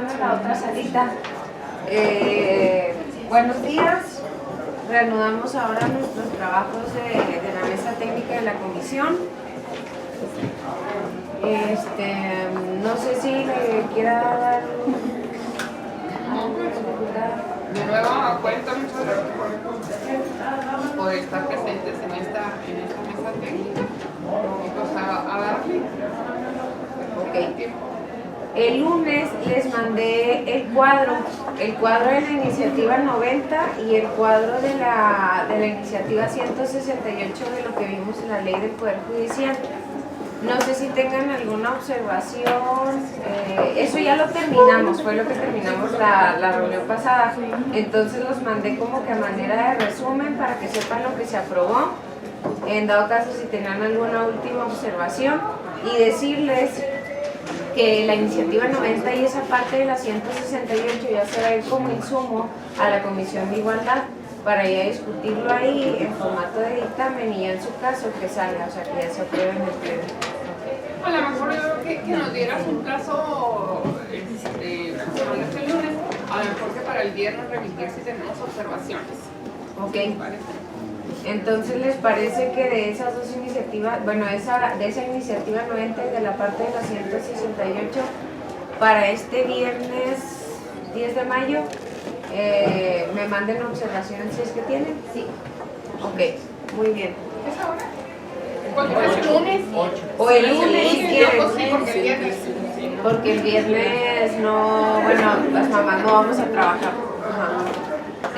pasando a la otra salita. Buenos días. Reanudamos ahora nuestros trabajos de la mesa técnica de la comisión. No sé si le quiera dar de nuevo cuenta, muchas gracias por estar presentes en esta mesa técnica. Vamos a darle. Ok. El lunes les mandé el cuadro de la iniciativa 90 y el cuadro de la iniciativa 168 de lo que vimos en la ley del Poder Judicial. No sé si tengan alguna observación. Eso ya lo terminamos, fue lo que terminamos la reunión pasada. Entonces los mandé como que a manera de resumen para que sepan lo que se aprobó. En dado caso, si tenían alguna última observación, y decirles que la iniciativa 90 y esa parte de la 168 ya se va a ir como insumo a la Comisión de Igualdad para ya discutirlo ahí en formato de dictamen y ya en su caso que salga, o sea que ya se apruebe en el pleno. A lo mejor yo creo que nos dieras un plazo el lunes, a lo mejor que para el viernes remitir si tenemos observaciones. Ok. Entonces, ¿les parece que de esas dos iniciativas, bueno, de esa iniciativa 90 y de la parte de la 168, para este viernes 10 de mayo, me manden observaciones si es que tienen? Sí. Ok, muy bien. ¿Es ahora? ¿Cuál es el lunes? O el lunes si quieren. Sí, porque el viernes. Porque el viernes no, bueno, las mamás no vamos a trabajar. Ajá.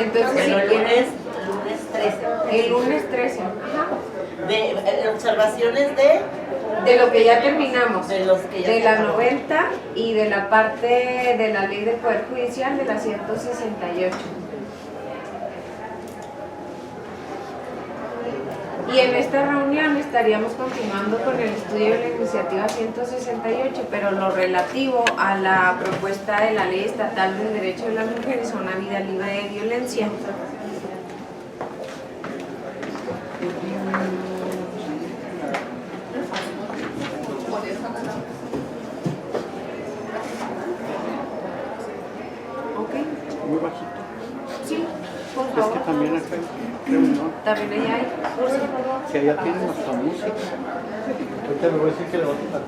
Entonces, si quieren... El lunes 13. Ajá. De observaciones de lo que ya terminamos. De la 90 y de la parte de la ley del Poder Judicial de la 168. Y en esta reunión estaríamos continuando con el estudio de la iniciativa 168, pero lo relativo a la propuesta de la Ley Estatal del Derecho de las Mujeres a una vida libre de violencia. Muy bajito. Sí, por favor. Es que también acá creo, ¿no? También allá hay. Que allá tienen hasta música. Ahorita me voy a decir que le voy a quitar.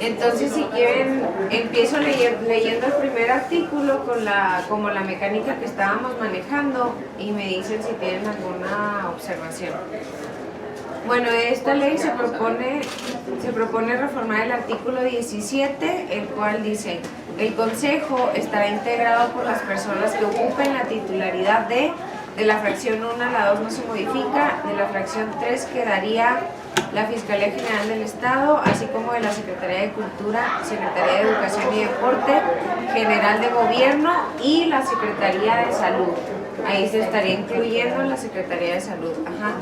Entonces, si quieren, empiezo leyendo el primer artículo como la mecánica que estábamos manejando y me dicen si tienen alguna observación. Bueno, esta ley se propone reformar el artículo 17, el cual dice: el Consejo estará integrado por las personas que ocupen la titularidad de la fracción 1 a la 2 no se modifica, de la fracción 3 quedaría la Fiscalía General del Estado, así como de la Secretaría de Cultura, Secretaría de Educación y Deporte, General de Gobierno y la Secretaría de Salud. Ahí se estaría incluyendo la Secretaría de Salud. Ajá.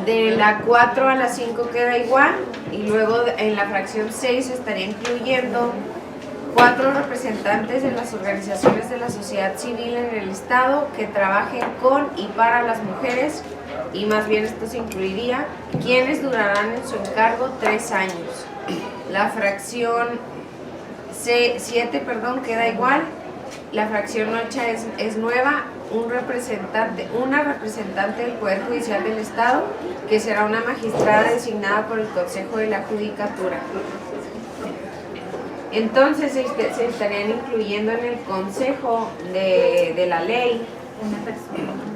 De la 4 a la 5 queda igual, y luego en la fracción 6 se estaría incluyendo 4 representantes de las organizaciones de la sociedad civil en el Estado que trabajen con y para las mujeres, y más bien esto se incluiría, quienes durarán en su encargo 3 años. La fracción 7 queda igual, la fracción 8 es nueva, una representante del Poder Judicial del Estado, que será una magistrada designada por el Consejo de la Judicatura. Entonces se estarían incluyendo en el Consejo de la ley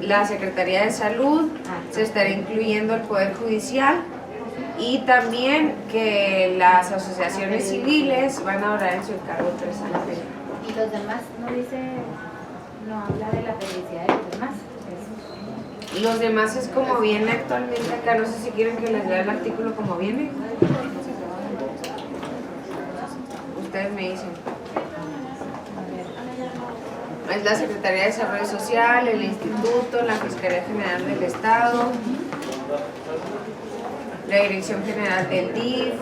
la Secretaría de Salud, se estaría incluyendo el Poder Judicial, y también que las asociaciones civiles van a durar en su encargo 3 años. ¿Y los demás no dice, no habla de la felicidad de los demás? Los demás es como viene actualmente acá, no sé si quieren que les lea el artículo como viene. Ustedes me dicen. Es la Secretaría de Desarrollo Social, el Instituto, la Fiscalía General del Estado, la Dirección General del DIF,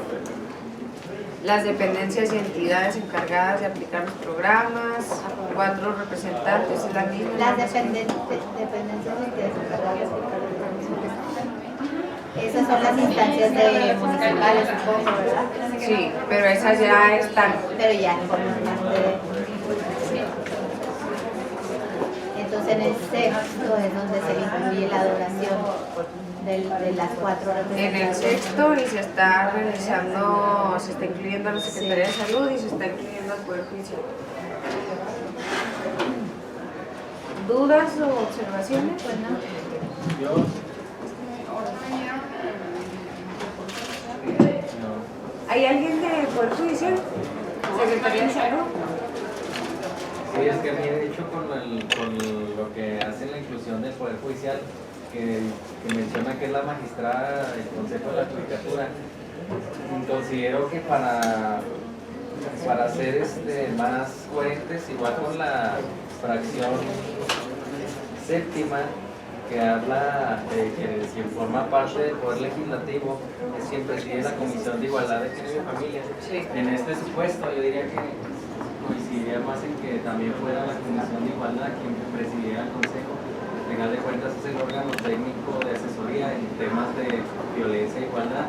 las dependencias y entidades encargadas de aplicar los programas, 4 representantes, es la misma. Las dependencias y entidades encargadas de aplicar los programas. Esas son las instancias municipales, supongo, ¿verdad? Sí, pero esas ya están. Pero ya forman parte de... Entonces en el sexto es donde se incluye la adoración de las 4 En el representaciones. sexto y se está realizando, se está incluyendo a la Secretaría de Salud y se está incluyendo al Poder Judicial. ¿Dudas o observaciones? Pues no. Yo, no. ¿Hay alguien del Poder Judicial? Secretaría de Salud. Sí, es que a mí he dicho con lo que hace la inclusión del Poder Judicial, que menciona que es la magistrada del Consejo de la Judicatura. Considero que para ser más coherentes, igual con la fracción séptima, que habla de que quien forma parte del Poder Legislativo es quien preside la Comisión de Igualdad de Género y Familia. En este supuesto, yo diría que coincidiría más en que también fuera la Comisión de Igualdad quien presidiera el Consejo. Al final de cuentas es el órgano técnico de asesoría en temas de violencia e igualdad,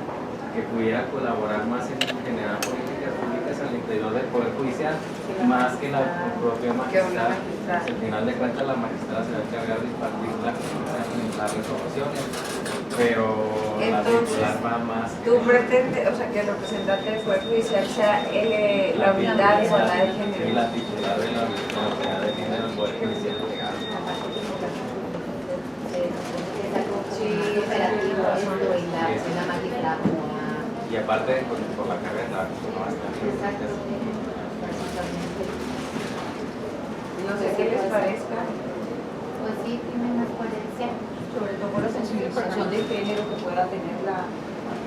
que pudiera colaborar más en generar políticas públicas al interior del Poder Judicial, más que la propia magistrada. Al final de cuentas la magistrada se va a encargar de impartir las resoluciones, pero la titular va más. ¿Tú pretendes, o sea, que el representante del Poder Judicial sea la unidad de igualdad de género? Y la titular de la unidad de género del Poder Judicial. Es algo operativo esto y la magistrada. Y aparte, pues, por la carga de trabajo, no va a estar. Exacto. No sé qué les parezca. Pues sí, tiene más coherencia. Sobre todo por la sensibilización de género que pueda tener la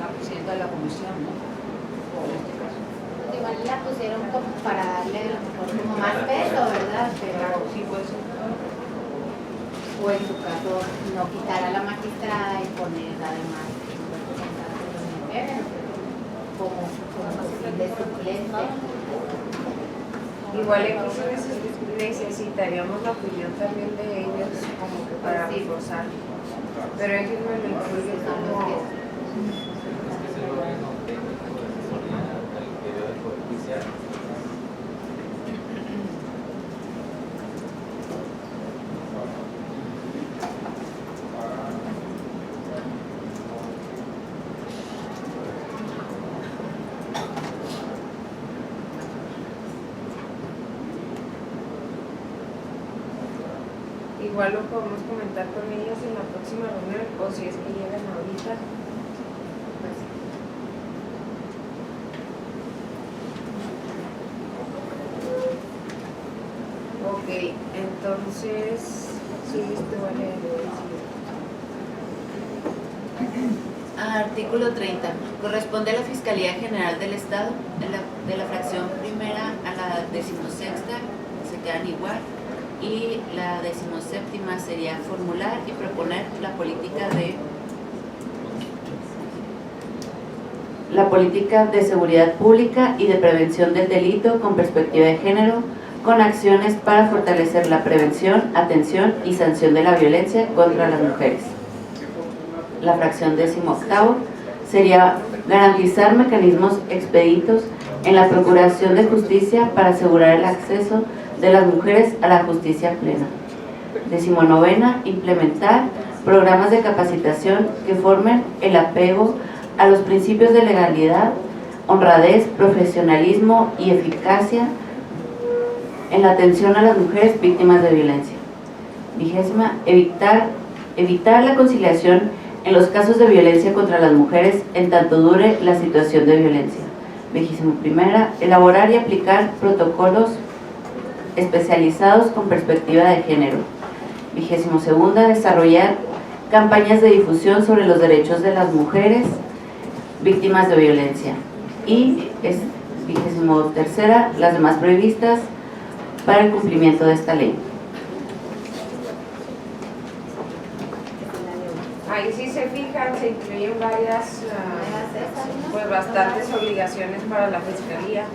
presidenta de la comisión, ¿no? O en este caso. Pues igual la pusieron como para darle a lo mejor como más peso, ¿verdad? Pero Sí, puede ser. o en su caso no quitar a la magistrada y poner además un representante de las mujeres como posible suplente. Igual aquí necesitaríamos la opinión también de ellos como que para reforzar. Pero ellos me lo incluyen como... Es que es el órgano técnico de asesoría al interior del Poder Judicial. Igual lo podemos comentar con ellos en la próxima reunión o si es que llegan ahorita. Pues, ok, entonces, sí, esto vale. Artículo 30. Corresponde a la Fiscalía General del Estado, de la fracción primera a la 16ª, se quedan igual, y la 17ª sería formular y proponer la política de seguridad pública y de prevención del delito con perspectiva de género, con acciones para fortalecer la prevención, atención y sanción de la violencia contra las mujeres. La fracción 18ª sería garantizar mecanismos expeditos en la procuración de justicia para asegurar el acceso de las mujeres a la justicia plena. 19ª, implementar programas de capacitación que formen el apego a los principios de legalidad, honradez, profesionalismo y eficacia en la atención a las mujeres víctimas de violencia. 20ª, evitar la conciliación en los casos de violencia contra las mujeres en tanto dure la situación de violencia. 21ª, elaborar y aplicar protocolos especializados con perspectiva de género. 22ª, desarrollar campañas de difusión sobre los derechos de las mujeres víctimas de violencia. Y 23ª, las demás previstas para el cumplimiento de esta ley. Ahí sí se fijan, se incluyen varias, pues bastantes obligaciones para la Fiscalía.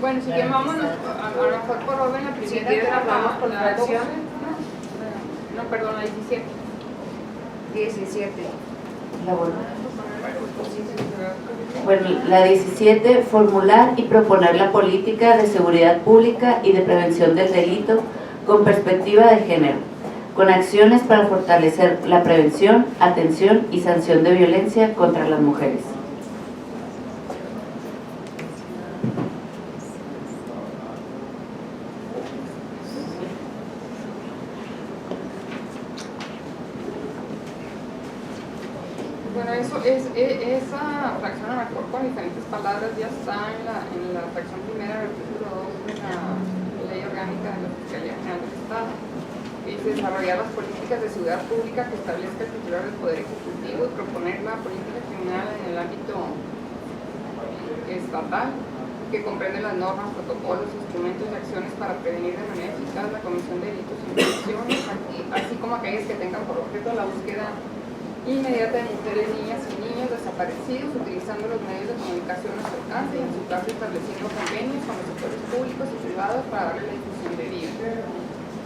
Bueno, si que vámonos a lo mejor por orden la Si primera. quieres, nos vamos por la fracción. No, perdón, la 17. 17. La Bueno, la 17, formular y proponer la política de seguridad pública y de prevención del delito con perspectiva de género, con acciones para fortalecer la prevención, atención y sanción de violencia contra las mujeres. Bueno, esa fracción, a lo mejor con diferentes palabras, ya está en la fracción primera del artículo 2 de la Ley Orgánica de la Fiscalía General del Estado. Dice desarrollar las políticas de seguridad pública que establezca el titular del Poder Ejecutivo y proponer la política criminal en el ámbito estatal, que comprende las normas, protocolos, instrumentos y acciones para prevenir de manera eficaz la comisión de delitos e infracciones, así como aquellas que tengan por objeto la búsqueda inmediata de mujeres, niñas y niños desaparecidos, utilizando los medios de comunicación a su alcance y en su caso estableciendo convenios con los sectores públicos y privados para darle la difusión debida.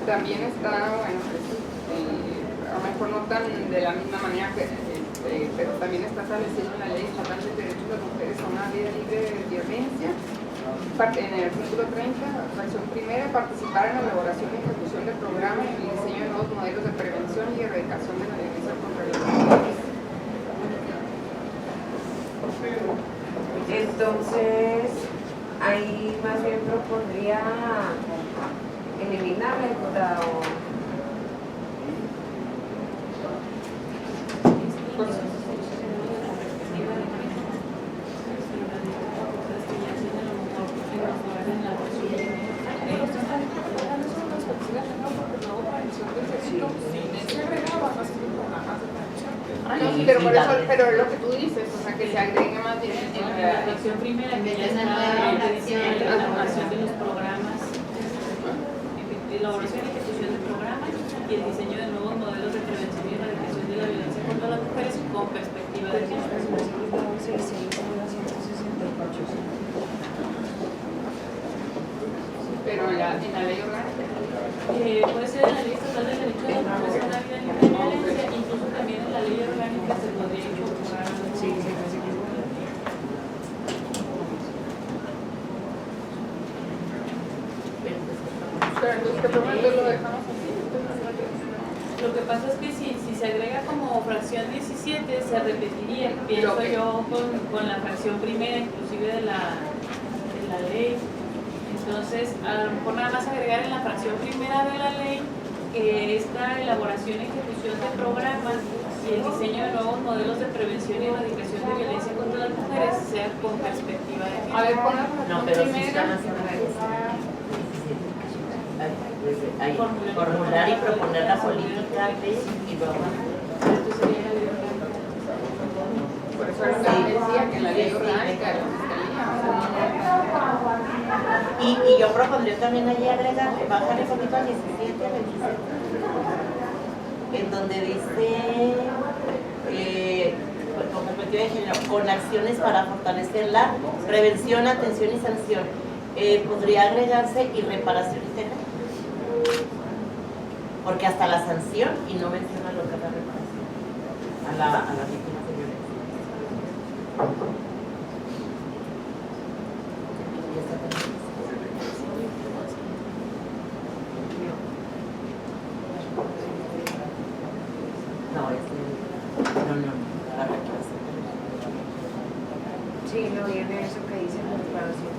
También está, bueno, pues, a lo mejor no tan de la misma manera que, pero también está establecido en la Ley Estatal de Derechos de las Mujeres a una vida libre de violencia. En el artículo 30, fracción primera, participar en la elaboración y ejecución del programa y el diseño de nuevos modelos de prevención y erradicación de la violencia contra las mujeres. Entonces, ahí más bien propondría eliminarla, diputada, o... Pero por eso, pero lo que tú dices, o sea, que se agregue más bien en la fracción primera, que ya está la elaboración de los programas, elaboración y ejecución de programas y el diseño de nuevos modelos de prevención y erradicación de la violencia contra las mujeres con perspectiva de género. Pero en la ley orgánica. Puede ser en la ley estatal del derecho de la mujer a una vida libre de violencia, incluso también en la ley orgánica se podría incorporar. Pero entonces, ¿qué momento lo dejamos así? Lo que pasa es que si se agrega como fracción 17, se repetiría, pienso yo, con la fracción primera, inclusive de la ley. Entonces, a lo mejor nada más agregar en la fracción primera de la ley que esta elaboración y ejecución de programas y el diseño de nuevos modelos de prevención y erradicación de violencia contra las mujeres sea con perspectiva de género. A ver, pon la fracción No, pero si primera. están haciendo ahí, formular y proponer la política y luego. Esto sería la ley orgánica. Por eso es lo que decía que en la ley orgánica de la Fiscalía. Y yo propondría también allí agregar, bajar un poquito al 17, al 27, en donde dice, con perspectiva de género, con acciones para fortalecer la prevención, atención y sanción. Podría agregarse y reparación integral. Porque hasta la sanción, y no menciona lo que es la reparación, a la víctima de violencia. Sí, no viene eso que dice la reparación.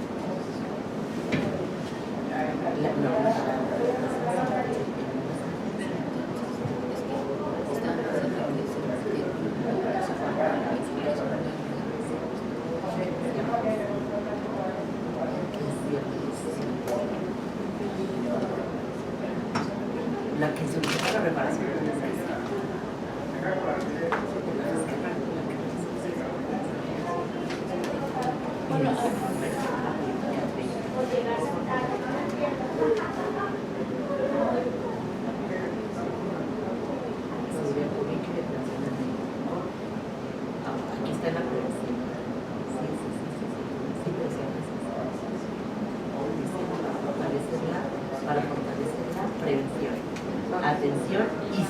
La que solicita la reparación. Aquí está la prevención. Para fortalecer la prevención, atención y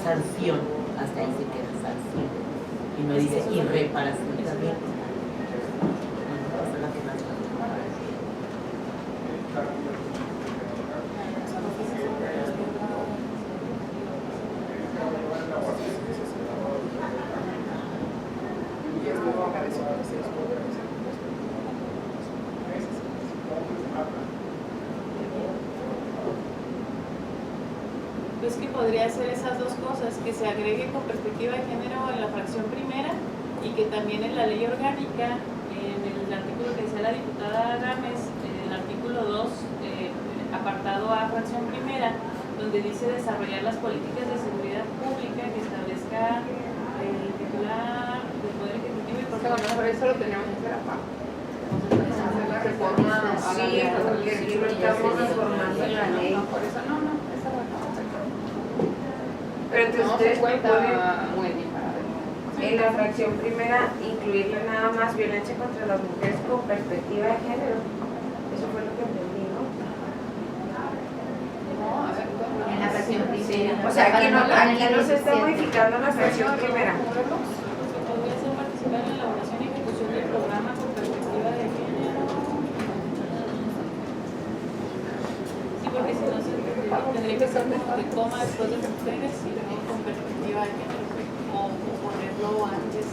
dice y reparación también. Pues que podría ser esas dos cosas, que se agregue con perspectiva de género en la fracción primera y que también en la ley orgánica, en el artículo que decía la diputada Gámez, en el artículo 2, apartado A, fracción primera, donde dice desarrollar las políticas de seguridad pública que establezca el titular del Poder Ejecutivo y O sea, a lo mejor eso lo tenemos que hacer aparte. Hacer la reforma a la Sí, ley. porque aquí lo estamos reformando en la ley. No, por eso no, esa la vamos a sacar. Pero entonces No se ustedes cuenta proponen muy bien para ver. en la fracción primera incluirle nada más violencia contra las mujeres con perspectiva de género. Eso fue lo que entendí, ¿no? No, a ver, En la fracción primera. O sea, aquí no se está modificando la fracción primera. podría ser participar en la elaboración y ejecución del programa con perspectiva de género. Sí, porque si no se tendría que ser de coma después de mujeres y luego con perspectiva de género o ponerlo antes.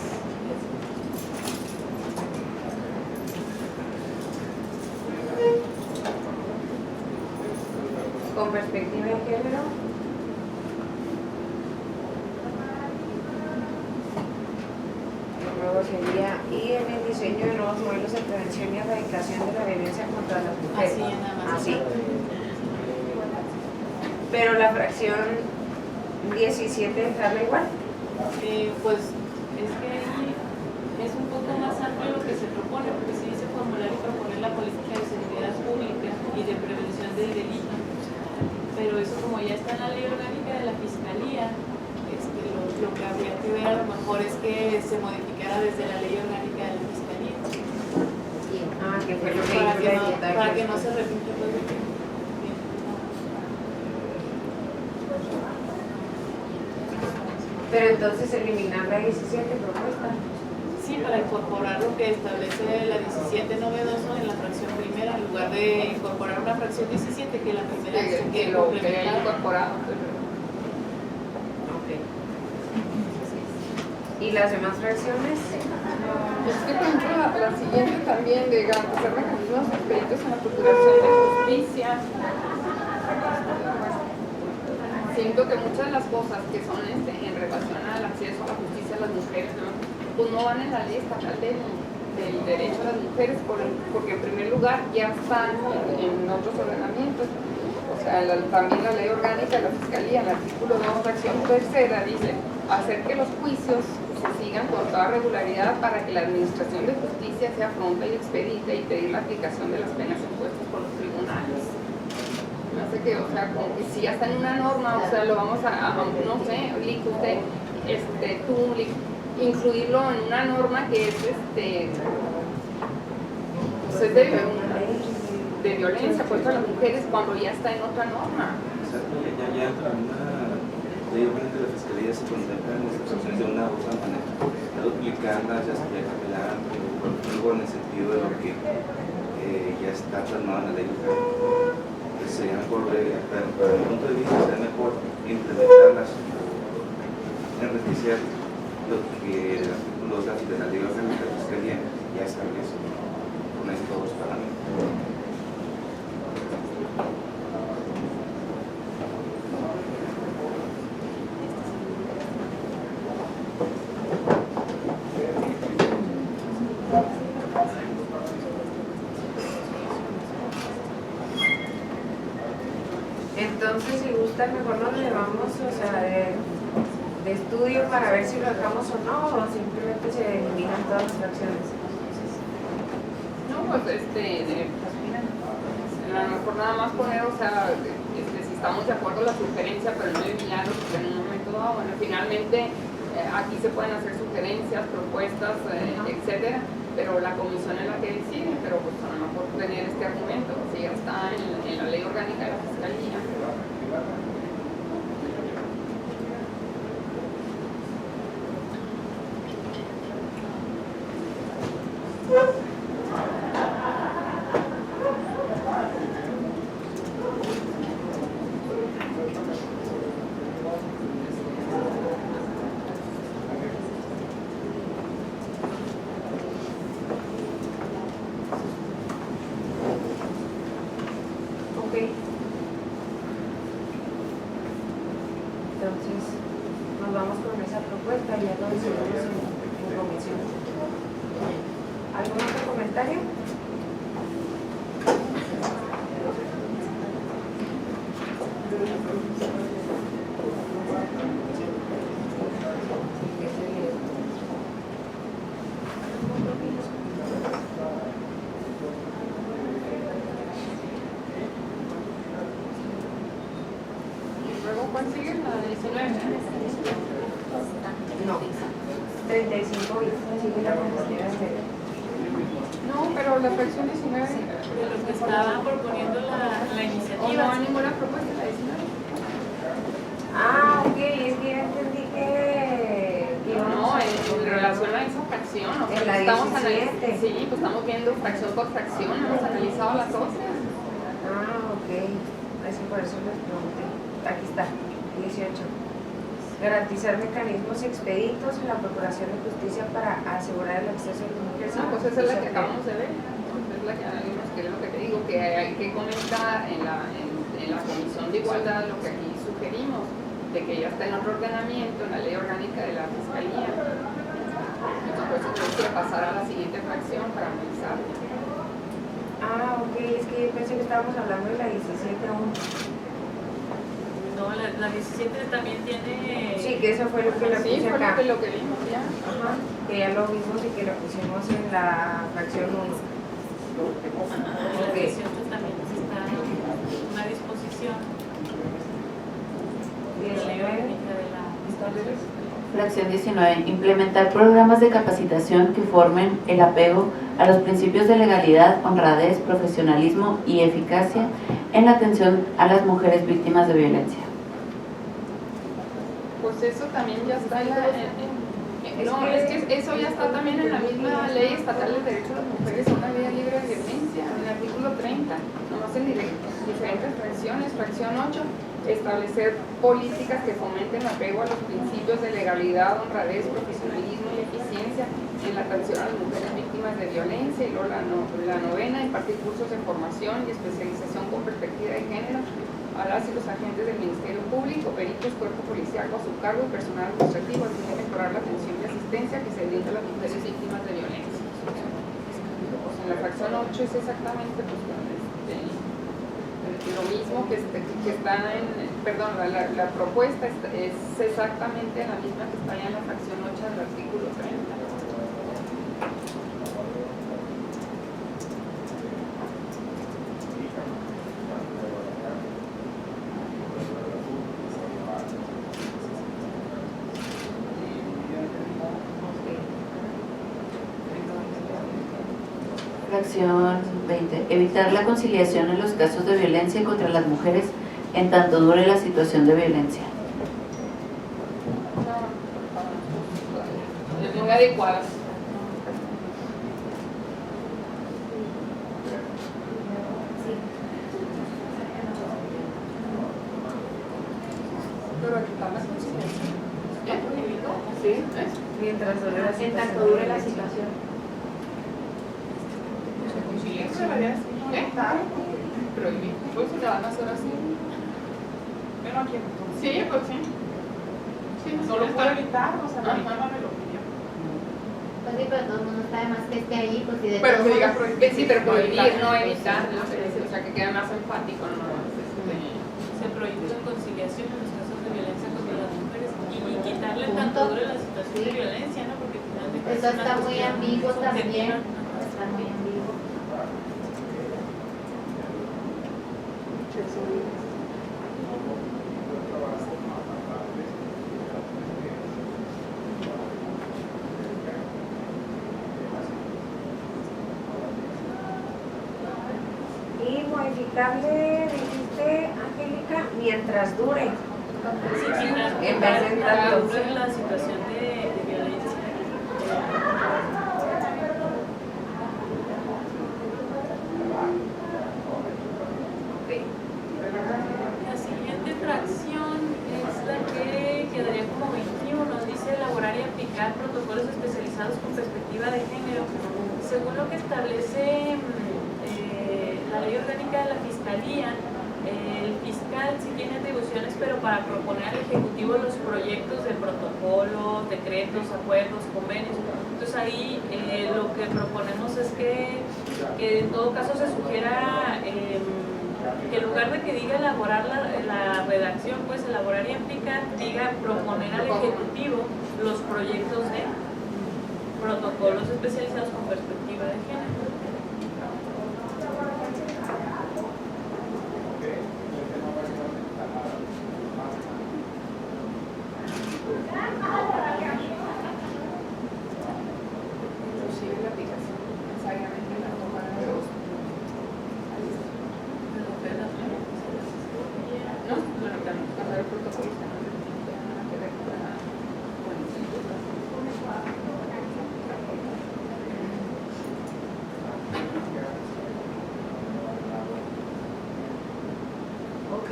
Con perspectiva de género. Luego sería, y en el diseño de nuevos modelos de prevención y erradicación de la violencia contra las mujeres. Así, nada más. Así. Pero la fracción 17 dejarla igual. Pues es que ahí es un poco más amplio lo que se propone, porque se dice formular y proponer la política de seguridad pública y de prevención del delito. Pero eso, como ya está en la ley orgánica de la Fiscalía, lo que habría que ver a lo mejor es que se modificara desde la ley orgánica de la Fiscalía. Ah, que fue lo que Para dijo que la no, diputada. para que no se repita todo lo que... Pero entonces eliminar la 17 propuesta. Sí, para incorporar lo que establece la 17 novedoso en la fracción primera, en lugar de incorporar una fracción 17 que la primera se Que quede lo que haya complementada. incorporado. ¿Y las demás fracciones? Es que, por ejemplo, la siguiente también de garantizar mecanismos expeditos en la procuración de justicia. Siento que muchas de las cosas que son en relación al acceso a la justicia de las mujeres, ¿no? Pues no van en la ley estatal del derecho a las mujeres, porque en primer lugar ya están en otros ordenamientos. O sea, también la ley orgánica de la Fiscalía, el artículo 2, fracción tercera, dice hacer que los juicios se sigan con toda regularidad para que la administración de justicia sea pronta y expedita y pedir la aplicación de las penas impuestas por los tribunales. Me hace que, o sea, como que si ya está en una norma, o sea, lo vamos a no sé, Lick, usted, tú, Lick, incluirlo en una norma que es, pues es de violencia contra las mujeres cuando ya está en otra norma. Exacto, ya entra en una ley orgánica de la Fiscalía, se contemplan las excepciones de una u otra manera, ya duplicarlas, ya cambiar algo en el sentido de lo que ya está plasmado en la ley orgánica. Sería mejor, para mi punto de vista, sería mejor implementarlas, enriquecer lo que el artículo 2 de la ley orgánica de la Fiscalía ya establece con estos parámetros. Entonces, si gustan, mejor nos llevamos, o sea, de estudio para ver si lo dejamos o no, o simplemente se eliminan todas las fracciones. No, pues a lo mejor nada más poner, o sea, si estamos de acuerdo la sugerencia, pero no eliminarlo, porque en un momento dado, bueno, finalmente aquí se pueden hacer sugerencias, propuestas, etcétera, pero la comisión es la que decide, pero pues a lo mejor tener este argumento, si ya está en la ley orgánica de la Fiscalía. ayer lo decidimos en comisión. ¿Algún otro comentario? ¿Cuál sigue? La 19. No. 35 y sigue la compañera Estela. No, pero la fracción 19. De lo que estaba proponiendo la ¿O iniciativa. no hay ninguna propuesta la 19? Ah, ok, es que yo entendí que íbamos No, a- en relación a esa fracción, o sea, En la estamos 17. Sí, pues estamos viendo fracción por fracción, hemos analizado las dos. Ah, ok. Así por eso les pregunté. Aquí está, 18. Garantizar mecanismos expeditos en la Procuración de Justicia para asegurar el acceso de las mujeres. No, pues esa es la que acabamos de ver. Es la que vimos, que es lo que te digo, que hay que comentar en la Comisión de Igualdad lo que aquí sugerimos, de que ya está en otro ordenamiento, en la Ley Orgánica de la Fiscalía. Entonces, por eso tenemos que pasar a la siguiente fracción para analizar. Ah, ok, es que yo pensé que estábamos hablando de la 17 aún. No, la 17 también tiene. Sí, que eso fue lo que le Sí, puse fue acá. lo que vimos ya. Ajá, que ya lo vimos y que lo pusimos en la fracción 1. La 18 también está una disposición de la ley orgánica de la Fiscalía. Fracción 19. Implementar programas de capacitación que formen el apego a los principios de legalidad, honradez, profesionalismo y eficacia en la atención a las mujeres víctimas de violencia. Pues eso también ya está en la... no, es que eso ya está también en la misma Ley Estatal del Derecho de las Mujeres a una vida libre de violencia, en el artículo 30, nomás en diferentes fracciones. Fracción 8, establecer políticas que fomenten el apego a los principios de legalidad, honradez, profesionalismo y eficiencia en la atención a las mujeres víctimas de violencia. Y luego la novena, impartir cursos de formación y especialización con perspectiva de género a las y los agentes del Ministerio Público, peritos, cuerpo policial a su cargo y personal administrativo, a fin de mejorar la atención y asistencia que se brinda a las mujeres víctimas de violencia. Pues en la fracción 8 es exactamente pues, lo mismo que está en, perdón, la propuesta es exactamente la misma que está ya en la fracción 8 del artículo 30. Fracción 20. Evitar la conciliación en los casos de violencia contra las mujeres en tanto dure la situación de violencia. Muy adecuadas. Pero evitar la conciliación. Sí, Mientras dure la En situación. tanto dure la situación. Prohibir. Pues se la van a hacer así. Pero aquí Sí, pues sí. Sí, no lo puedo evitar, o sea, la Ajá. víctima me lo pidió. Pues sí, pero todo el mundo está de más que esté ahí, pues si de Pero todos que diga modos- prohibir, sí, pero prohibir, no evitar, ¿no? O sea, que quede más enfático, ¿no? Se prohíbe la conciliación en los casos de violencia contra las mujeres y quitarle tanto Punto. dure la situación de violencia, ¿no? Porque al final de cuentas Eso es una está muy cuestión ambiguo también. subjetiva. Está muy ambiguo. Y modificarle, dijiste, Angélica, mientras dure. Sí, quitar, En vez de tanto. dure la situación de violencia. La siguiente fracción es la que quedaría como 21. Dice elaborar y aplicar protocolos especializados con perspectiva de género. Según lo que establece la ley orgánica de la Fiscalía, El fiscal sí tiene atribuciones, pero para proponer al Ejecutivo los proyectos de protocolos, decretos, acuerdos, convenios. Entonces ahí lo que proponemos es que en todo caso se sugiera que en lugar de que diga elaborar la redacción, pues elaborar y aplicar, diga proponer al Ejecutivo los proyectos de protocolos especializados con perspectiva de género. Inclusive la aplicación necesariamente la toma de los no, también pasar el protocolo que ver con la Ok.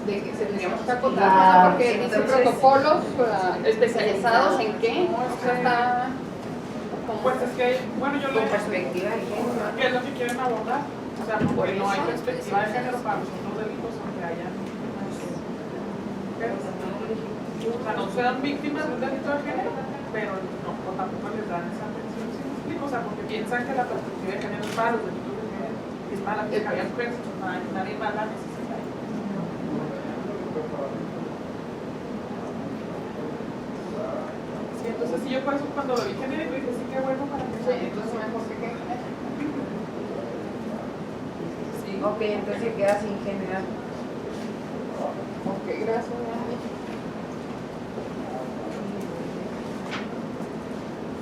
de que tendríamos que acotar, o sea, porque dice entonces, protocolos especializados en qué, o sea, está Pues es que, bueno, yo con le perspectiva de género. ¿qué es lo que quieren abordar? O sea, porque no hay perspectiva de género para los otros delitos donde haya mujeres. O sea, no sean víctimas de un delito de género, pero no, tampoco les dan esa atención. ¿Sí me explico? O sea, porque piensan que la perspectiva de género es para los delitos de género, es para la fiscalía mujeres, nadie más la necesita. Sí, entonces sí, yo por eso cuando lo vi genérico dije, sí, qué bueno para que sí, entonces mejor que Sí. Ok, entonces queda sin general. ok, gracias, Dani.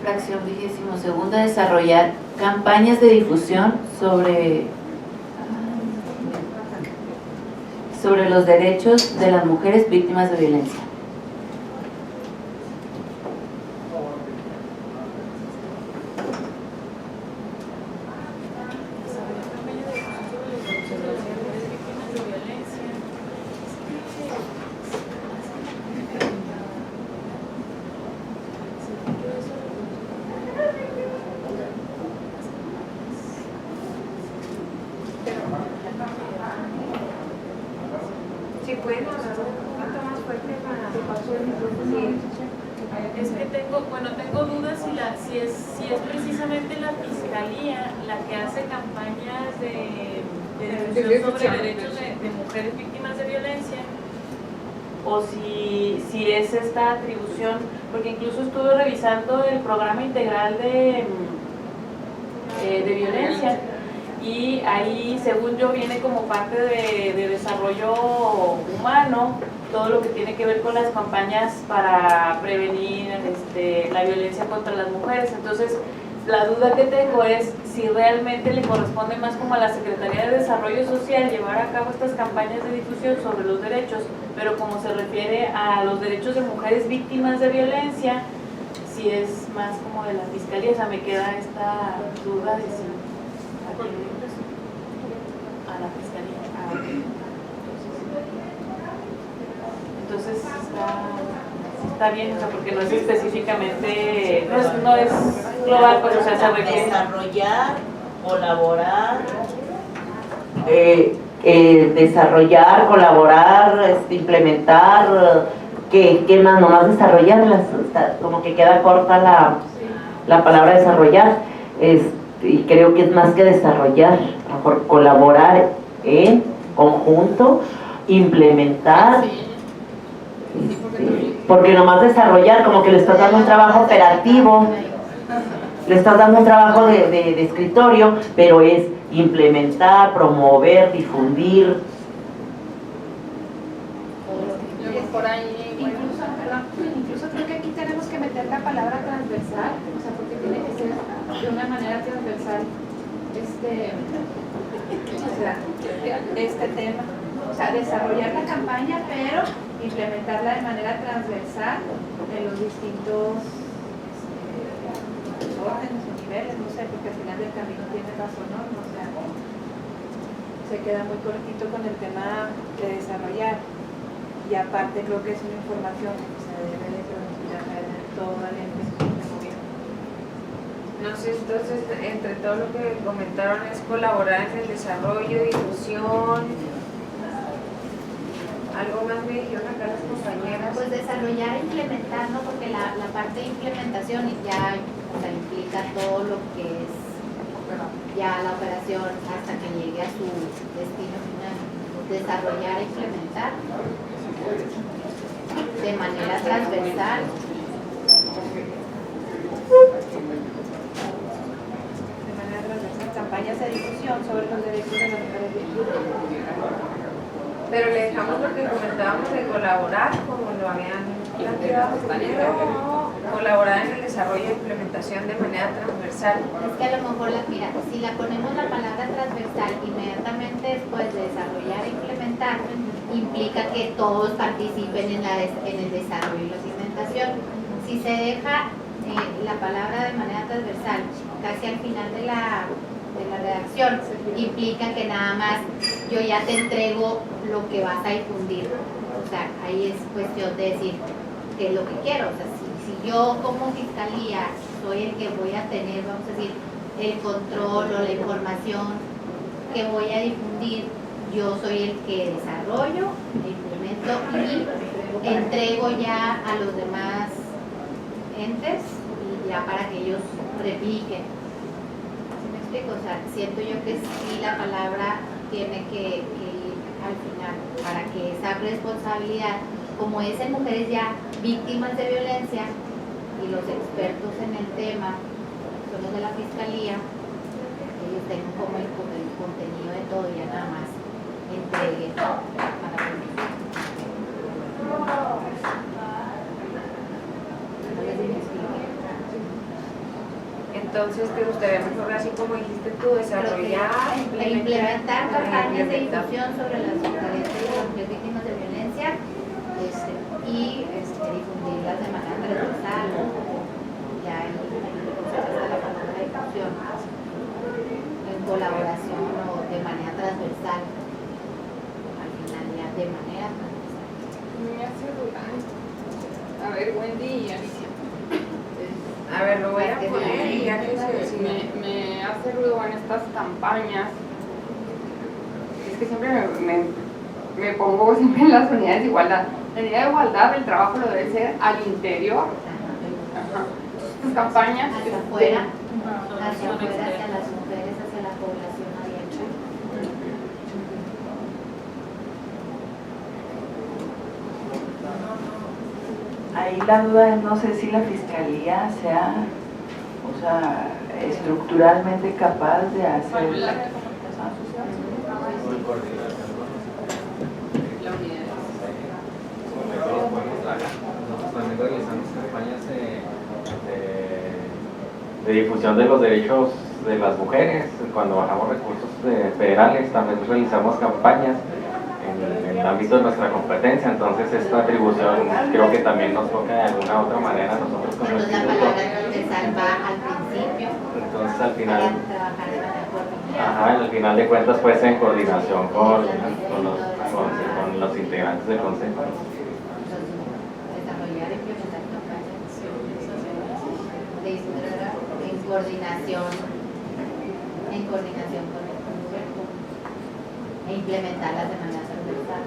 Fracción 22ª, desarrollar campañas de difusión sobre los derechos de las mujeres víctimas de violencia. Si pueden hablar un poquito más fuerte para Es que tengo dudas si es precisamente la fiscalía la que hace campañas de difusión sobre derechos de mujeres víctimas de violencia, o si es esta atribución, porque incluso estuve revisando el programa integral de violencia, y ahí, según yo, viene como parte de desarrollo humano todo lo que tiene que ver con las campañas para prevenir la violencia contra las mujeres. Entonces, la duda que tengo es si realmente le corresponde más como a la Secretaría de Desarrollo Social llevar a cabo estas campañas de difusión sobre los derechos, pero como se refiere a los derechos de mujeres víctimas de violencia, si es más como de la Fiscalía. O sea, me queda esta duda de si a la Fiscalía. Entonces está bien, o sea, porque no es específicamente, no es global, pues, o sea, se requiere desarrollar, colaborar, Desarrollar, colaborar, implementar, ¿qué más? Nomás desarrollarlas, como que queda corta la palabra desarrollar, y creo que es más que desarrollar, mejor colaborar en conjunto, implementar. Porque nomás desarrollar, como que le estás dando un trabajo operativo, le estás dando un trabajo de escritorio, pero es implementar, promover, difundir. Por ahí, Incluso creo que aquí tenemos que meter la palabra transversal, o sea, porque tiene que ser de una manera transversal este tema. O sea, desarrollar la campaña, pero implementarla de manera transversal en los distintos órdenes o niveles, no sé, porque al final del camino tiene razón, ¿no? O sea, se queda muy cortito con el tema de desarrollar. y aparte creo que es una información que se debe de transmitir a toda la institución de gobierno. No sé, entonces, entre todo lo que comentaron es colaborar en el desarrollo, difusión. ¿Algo más me dijeron acá las compañeras? Pues desarrollar e implementar, ¿no? Porque la parte de implementación ya, o sea, implica todo lo que es ya la operación hasta que llegue a su destino final. Desarrollar e implementar de manera transversal. Campañas de difusión sobre los derechos de las mujeres víctimas. Pero le dejamos lo que comentábamos de colaborar, como lo habían planteado primero, colaborar en el desarrollo e implementación de manera transversal. Es que a lo mejor, mira, si la ponemos la palabra transversal inmediatamente después de desarrollar e implementar, implica que todos participen en el desarrollo y la implementación. Si se deja la palabra de manera transversal casi al final de la redacción, implica que nada más yo ya te entrego lo que vas a difundir. O sea, ahí es cuestión de decir qué es lo que quiero. O sea, si yo como fiscalía soy el que voy a tener, vamos a decir, el control o la información que voy a difundir, yo soy el que desarrollo, implemento y entrego ya a los demás entes y ya para que ellos repliquen. ¿Sí me explico? O sea, siento yo que sí la palabra tiene que ir al final para que esa responsabilidad, como es en mujeres ya víctimas de violencia y los expertos en el tema son los de la fiscalía, ellos tengan como el contenido de todo y ya nada más entreguen para que entonces te gustaría mejor, así como dijiste tú, desarrollar e implementar campañas de difusión sobre las mujeres víctimas de violencia y difundirlas de manera transversal, ya en el proceso de la palabra de difusión, en colaboración o de manera transversal, al final ya de manera transversal. Me hace dudar. A ver, Wendy y Alicia. A ver, lo voy a poner y ya que se decide. Me hace ruido en estas campañas. Es que siempre me pongo siempre en las unidades de igualdad. La unidad de igualdad, el trabajo lo debe ser al interior. Ajá. Estas campañas. Hacia afuera, hacia las mujeres, hacia la población abierta. Ahí la duda es, no sé si la fiscalía sea, o sea, estructuralmente capaz de hacer La unidad. Nosotros también realizamos campañas de difusión de los derechos de las mujeres. Cuando bajamos recursos federales también realizamos campañas en el ámbito de nuestra competencia, entonces esta atribución creo que también nos toca de alguna u otra manera a nosotros como Entonces la instituto. palabra transversal va al principio. Entonces al final, Para trabajar de manera coordinada. al final de cuentas pues en coordinación con los integrantes del consejo. Desarrollar e implementar campañas en coordinación con el consejo e implementarlas de manera transversal.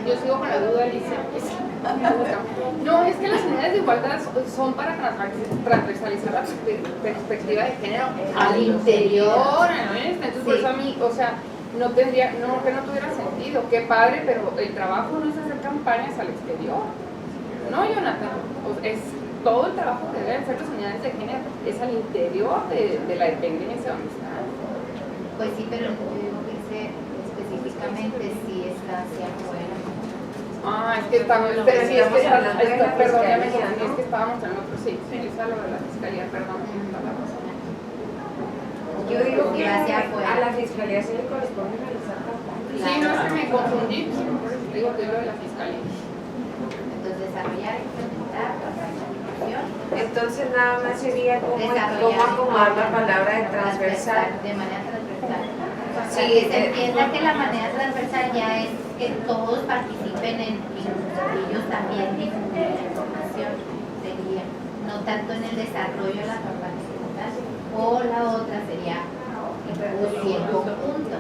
Yo sigo con la duda, Alicia. No, es que las unidades de igualdad son para transversalizar la perspectiva de género al interior, ¿no? Entonces, por eso a mí, o sea, no tendría, que no tuviera sentido. Qué padre, pero el trabajo no es hacer campañas al exterior. No, Jonathan, es todo el trabajo que deben hacer las unidades de género es al interior de la dependencia donde están. Pues sí, pero yo digo que dice específicamente si está hacia afuera. Es que estamos, Pero pero sí, es que hablando de la perdón, ya me fiscalía, confundí, ¿no? es que estábamos en otro, sí, es algo de la fiscalía, perdón. Yo digo que hacia afuera. a la fiscalía sí le corresponde realizar campañas. Sí, no, es que me confundí, por eso digo que es lo de la fiscalía. Entonces desarrollar e implementar campañas de difusión. Entonces nada más sería cómo Desarrollar acomodar la palabra de transversal. de manera transversal. Sí, que se entienda que la manera transversal ya es que todos participen en ellos también difundir la información, sería no tanto en el desarrollo de la campaña como tal, o la otra sería en conjunto.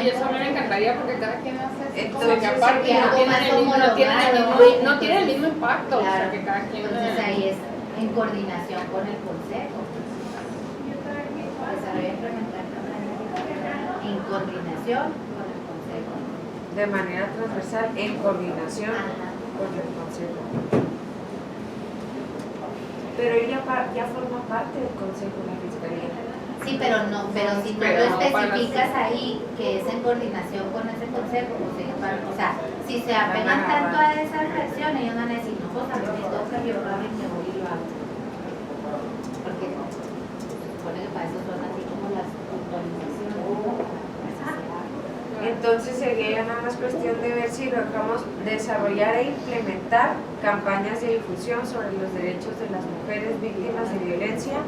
Y eso me encantaría porque cada quien hace entonces, que aparte no tiene el mismo impacto, claro. O sea, que cada quien entonces ahí es en coordinación con el consejo. Desarrollar y implementar en coordinación con el consejo. De manera transversal, en coordinación con el consejo. Pero ella ya forma parte del consejo de la fiscalía. Sí, pero si no lo especificas ahí que es en coordinación con ese consejo, o sea, si se apegan tanto a esa versión, ellos van a decir, no, pues a mí me toca, yo me voy y lo hago. Porque se supone que para eso son así como las puntualizaciones. Entonces sería nada más cuestión de ver si logramos desarrollar e implementar campañas de difusión sobre los derechos de las mujeres víctimas de violencia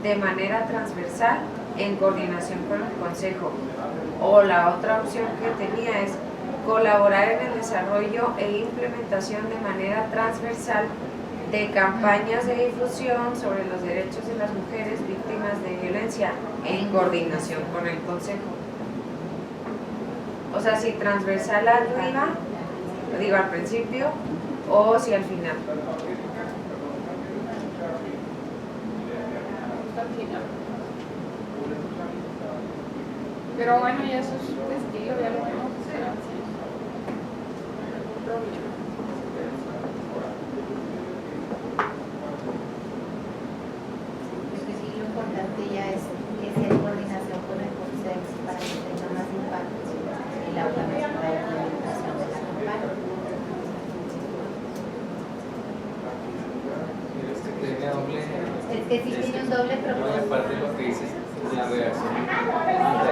de manera transversal en coordinación con el Consejo. O la otra opción que tenía es colaborar en el desarrollo e implementación de manera transversal de campañas de difusión sobre los derechos de las mujeres víctimas de violencia en coordinación con el Consejo. O sea, si transversal arriba, digo al principio, o si al final. Pero bueno, ya eso es un estilo, ya lo vamos a hacer así. Sí, lo importante ya es que sea en coordinación con el consejo para que tenga más impacto en la implementación de la campaña. Es que sí tiene un doble propósito. Aparte de lo que dices, la reacción.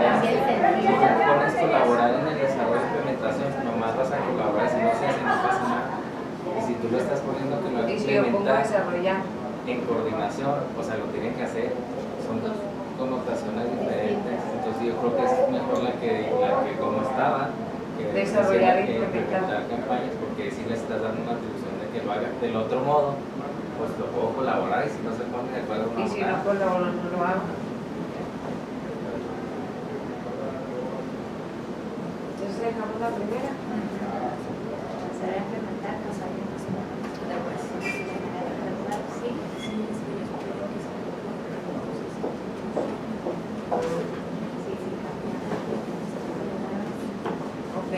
Cambia el sentido. Si pones colaborar en el desarrollo y implementación, nomás vas a colaborar, si no se hace, no pasa nada. Y si tú lo estás poniendo que lo Y si yo pongo implementas desarrollar en coordinación, o sea, lo tienen que hacer, son dos connotaciones diferentes. Entonces yo creo que es mejor la que como estaba, que desarrollar y implementar campañas, porque si le estás dando una atribución de que lo haga del otro modo, pues lo puedo colaborar, y si no se pone de acuerdo, no. y si no colaboro no lo hago. Entonces dejamos la primera. Se debe implementar, no sabemos. Ok.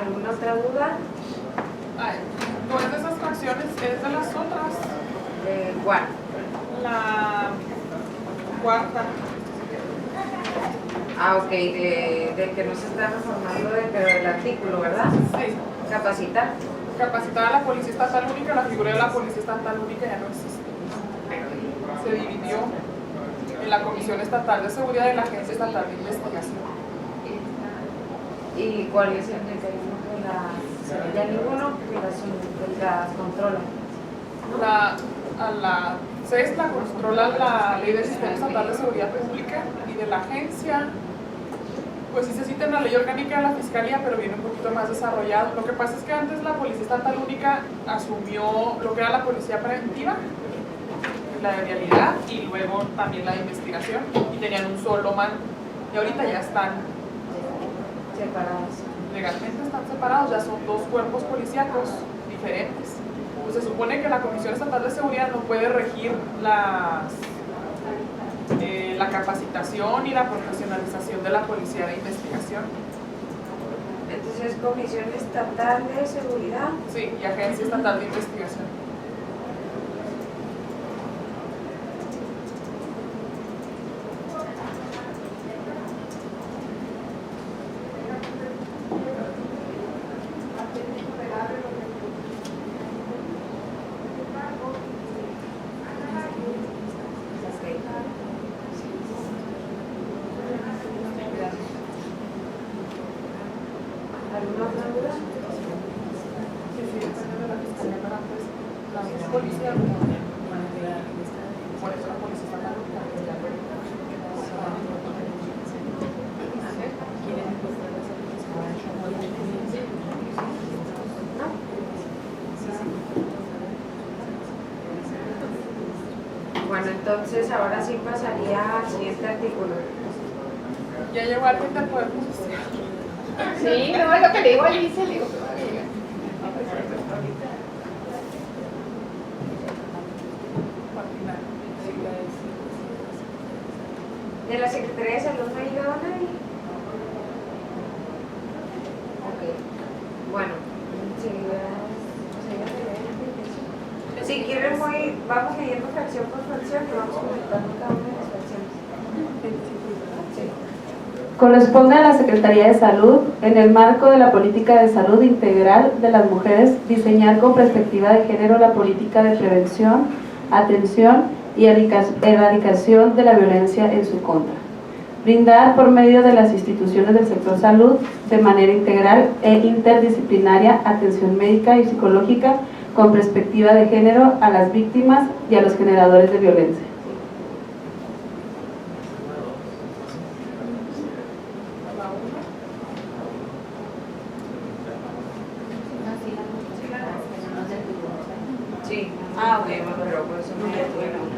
¿Alguna otra duda? Ay, no es de esas fracciones, es de las otras. ¿De cuál? La cuarta. Ah, ok, de que no se está reformando pero del artículo, ¿verdad? Sí. Capacitar. Capacitar a la Policía Estatal Única, la figura de la Policía Estatal Única ya no existe. Se dividió en la Comisión Estatal de Seguridad y la Agencia Estatal de Investigación. ¿Y cuál es el mecanismo que las... ya ninguno que las controla? A la CES la controla la Ley del Sistema Estatal de Seguridad Pública, y de la agencia, pues sí se cita en la Ley Orgánica de la Fiscalía, pero viene un poquito más desarrollado. Lo que pasa es que antes la Policía Estatal Única asumió lo que era la Policía Preventiva, la de Vialidad y luego también la de Investigación, y tenían un solo mando, y ahorita ya están separados. Legalmente están separados, ya son dos cuerpos policíacos diferentes. Pues se supone que la Comisión Estatal de Seguridad no puede regir la capacitación y la profesionalización de la Policía de Investigación. Entonces, Comisión Estatal de Seguridad. Sí, y Agencia Estatal de Investigación. ¿Alguna otra duda? Sí, depende de la Fiscalía para antes, la policía. Bueno, entonces ahora sí pasaría al siguiente artículo. Ya llegó alguien del Poder Judicial. Sí, no, es lo que le digo a Alicia, le digo. ¿De la Secretaría de Salud no ha llegado nadie? Ok. Bueno, si quieren vamos leyendo fracción por fracción y vamos comentando cada una de las fracciones. Sí. Corresponde a la Secretaría de Salud, en el marco de la política de salud integral de las mujeres, diseñar con perspectiva de género la política de prevención, atención y erradicación de la violencia en su contra. Brindar por medio de las instituciones del sector salud de manera integral e interdisciplinaria atención médica y psicológica con perspectiva de género a las víctimas y a los generadores de violencia. Sí. Ah, ok, bueno, pero por eso no ya tuvieron.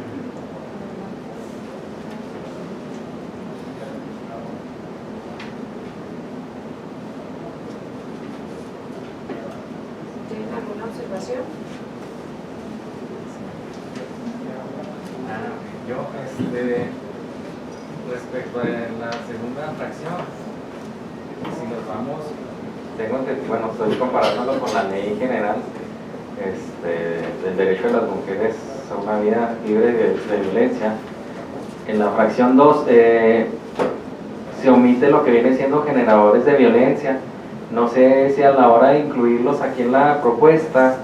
¿Tienen alguna observación? Yo, respecto a la segunda fracción, si nos vamos, tengo entendido, bueno, estoy comparándolo con la ley general del derecho de las mujeres a una vida libre de violencia. En la fracción 2 se omite lo que viene siendo generadores de violencia. No sé si a la hora de incluirlos aquí en la propuesta,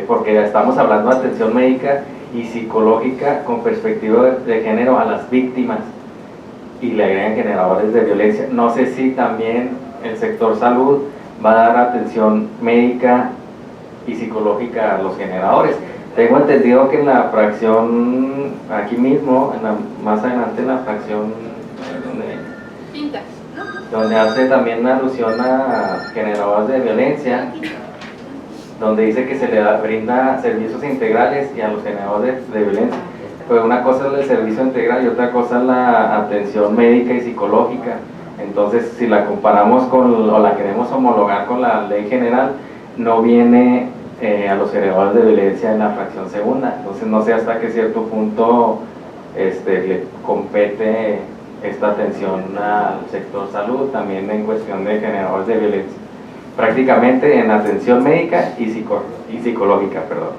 porque estamos hablando de atención médica y psicológica con perspectiva de género a las víctimas y le agregan generadores de violencia. No sé si también el sector salud va a dar atención médica y psicológica a los generadores. Tengo entendido que en la fracción, aquí mismo, más adelante en la fracción donde hace también alusión a generadores de violencia, donde dice que se le brinda servicios integrales y a los generadores de violencia. Pues una cosa es el servicio integral y otra cosa es la atención médica y psicológica. Entonces, si la comparamos o la queremos homologar con la ley general, no viene a los generadores de violencia en la fracción segunda. Entonces, no sé hasta qué cierto punto le compete esta atención al sector salud, también en cuestión de generadores de violencia. Prácticamente en atención médica y psicológica, perdón.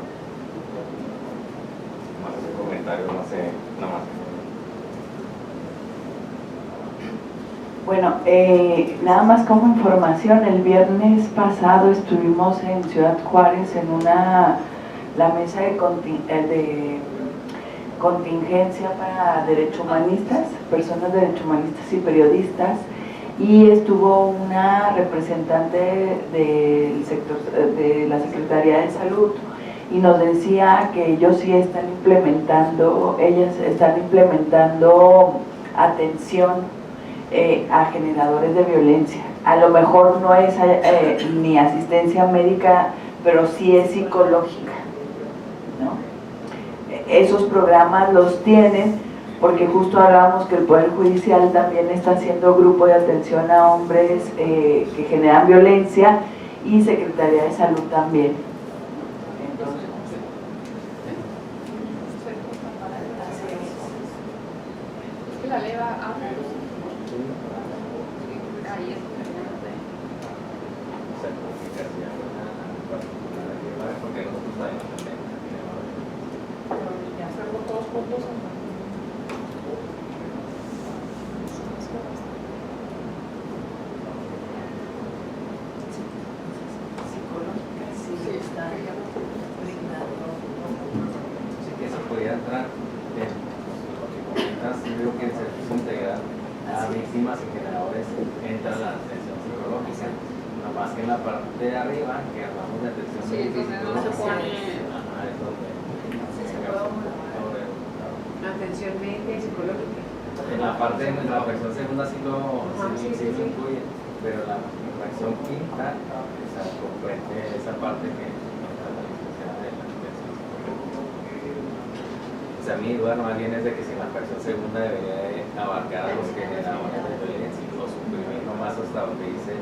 Más un comentario, no sé, nada más. Bueno, nada más como información, el viernes pasado estuvimos en Ciudad Juárez en la mesa de contingencia para derechos humanistas, personas de derechos humanistas y periodistas, y estuvo una representante del sector de la Secretaría de Salud y nos decía que ellas están implementando atención a generadores de violencia. A lo mejor no es ni asistencia médica, pero sí es psicológica, ¿no? Esos programas los tienen porque justo hablábamos que el Poder Judicial también está haciendo grupo de atención a hombres que generan violencia y Secretaría de Salud también. Entonces, es que la ley va a víctimas y generadores entra la atención psicológica, no más que en la parte de arriba que hablamos de atención atención médica y psicológica. En la parte de la fracción segunda sí lo incluye, pero la fracción quinta comprende esa parte que O sea, mi duda más bien es de que si la fracción segunda debería de abarcar a los generadores de violencia o suprimir nomás hasta donde dice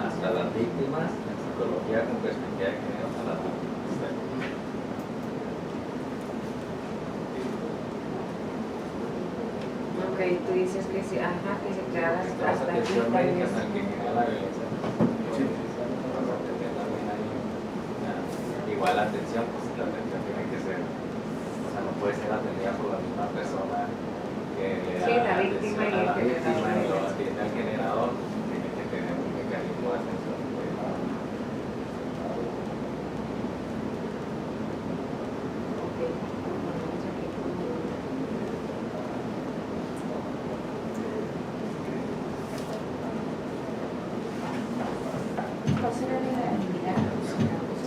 hasta las víctimas en psicología con perspectiva de género hasta las víctimas. Ok, tú dices que sí, ajá, que se queda hasta aquí atención también. médica hasta el que genera la violencia. Sí. Igual la atención, pues la atención tiene que ser, o sea, no puede ser atendida por la misma persona que le da Sí, la víctima y a la el víctima y lo generador. atiende al generador, tiene que tener un mecanismo de atención.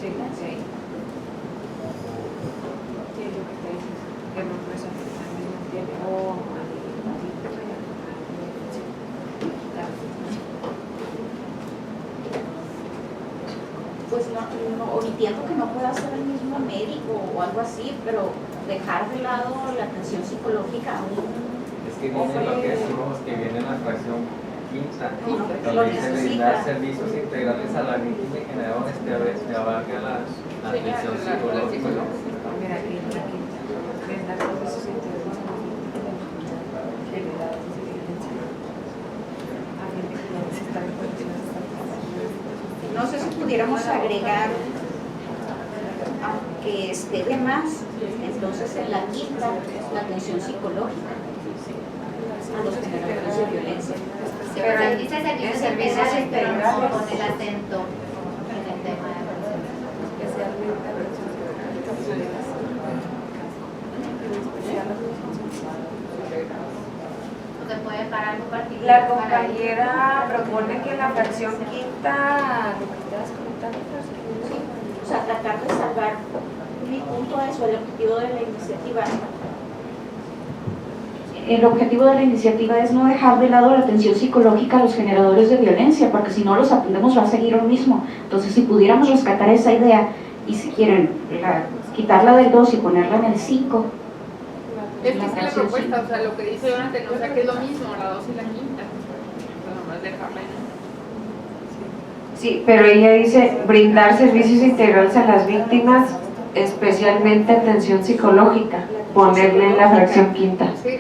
Sí, sí. Sí, lo que te dices, que no puedes afectar al mismo tiempo Pues no, omitiendo que no pueda ser el mismo médico o algo así, pero dejar de lado la atención psicológica aún. Es que viene lo que decimos, que viene la fracción quinta, Lo donde dice brindar necesita. servicios integrales a la víctima y generadores que abarca la atención psicológica. Mira, aquí, aquí. Brindar servicios integrales a la víctima y generadores de violencia. A fin de que se está No sé si pudiéramos agregar, aunque esté de más, entonces en la quinta, la atención psicológica a los generadores de violencia. Pero ahí dice servicios integrales, pero no con el acento en el tema de se puede para algo particular. La compañera propone que la fracción quinta, lo que estabas comentando, O sea, tratar de salvar mi punto a eso, el objetivo de la iniciativa. El objetivo de la iniciativa es no dejar de lado la atención psicológica a los generadores de violencia, porque si no los atendemos va a seguir lo mismo. Entonces, si pudiéramos rescatar esa idea y si quieren quitarla del 2 y ponerla en el 5. Es que es la propuesta, o sea, lo que dice Jonathan, o sea, que es lo mismo, la 2 y la quinta. O sea, nomás dejarla en sí, pero ella dice brindar servicios integrales a las víctimas, especialmente atención psicológica, ponerle en la fracción quinta. Sí,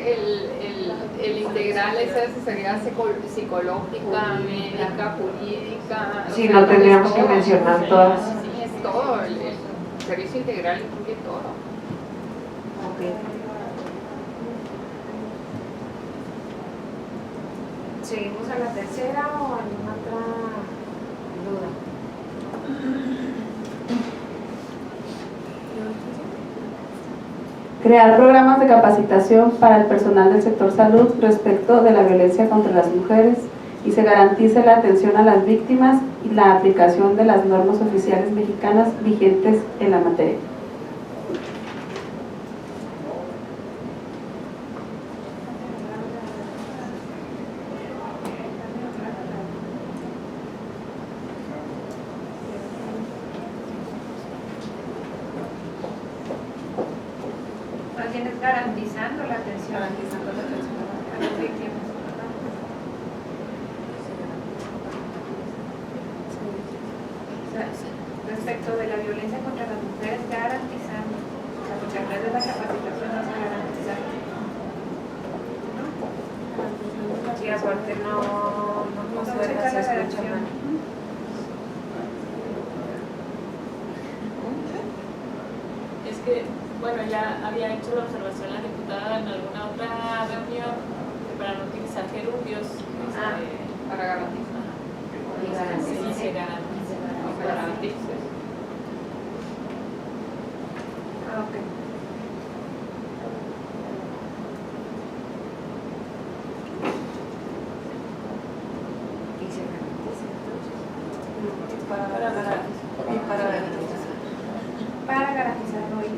el integral ese sería psicológica, médica, jurídica. Sí, no tendríamos que mencionar todas. Sí, es todo, el servicio integral incluye todo. Ok. ¿Seguimos a la tercera o alguna otra duda? Crear programas de capacitación para el personal del sector salud respecto de la violencia contra las mujeres y se garantice la atención a las víctimas y la aplicación de las normas oficiales mexicanas vigentes en la materia. Alguien es garantizando la atención a las víctimas. Respecto de la violencia contra las mujeres, garantizando, o sea, porque a través de la capacitación no se garantizar. Sí, aparte no suena, se escucha mal. Es que, bueno, ya había hecho la observación la diputada en alguna otra reunión que para no utilizar gerundios, para garantizar. Sí, se garantiza. Ah, ok. Y se garantiza entonces. Para garantizarlo hoy.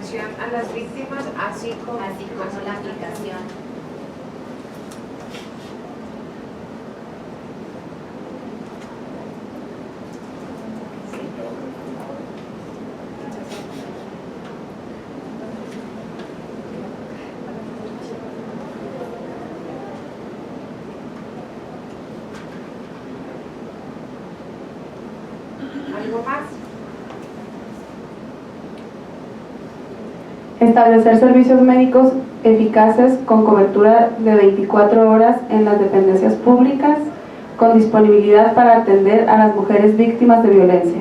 atención a las víctimas, así como la aplicación. ¿Algo más? Establecer servicios médicos eficaces con cobertura de 24 horas en las dependencias públicas, con disponibilidad para atender a las mujeres víctimas de violencia.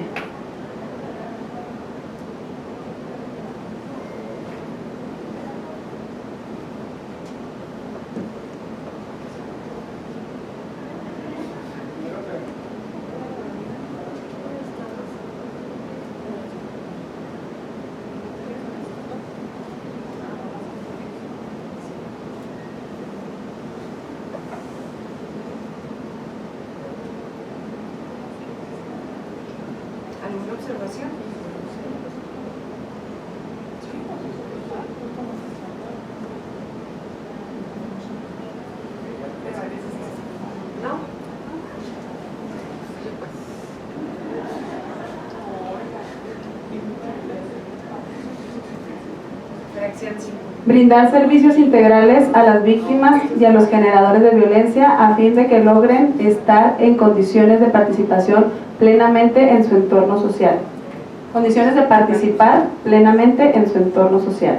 ¿Alguna observación? ¿No? Fracción 5. Brindar servicios integrales a las víctimas y a los generadores de violencia a fin de que logren estar en condiciones de participación plenamente en su entorno social. Condiciones de participar plenamente en su entorno social.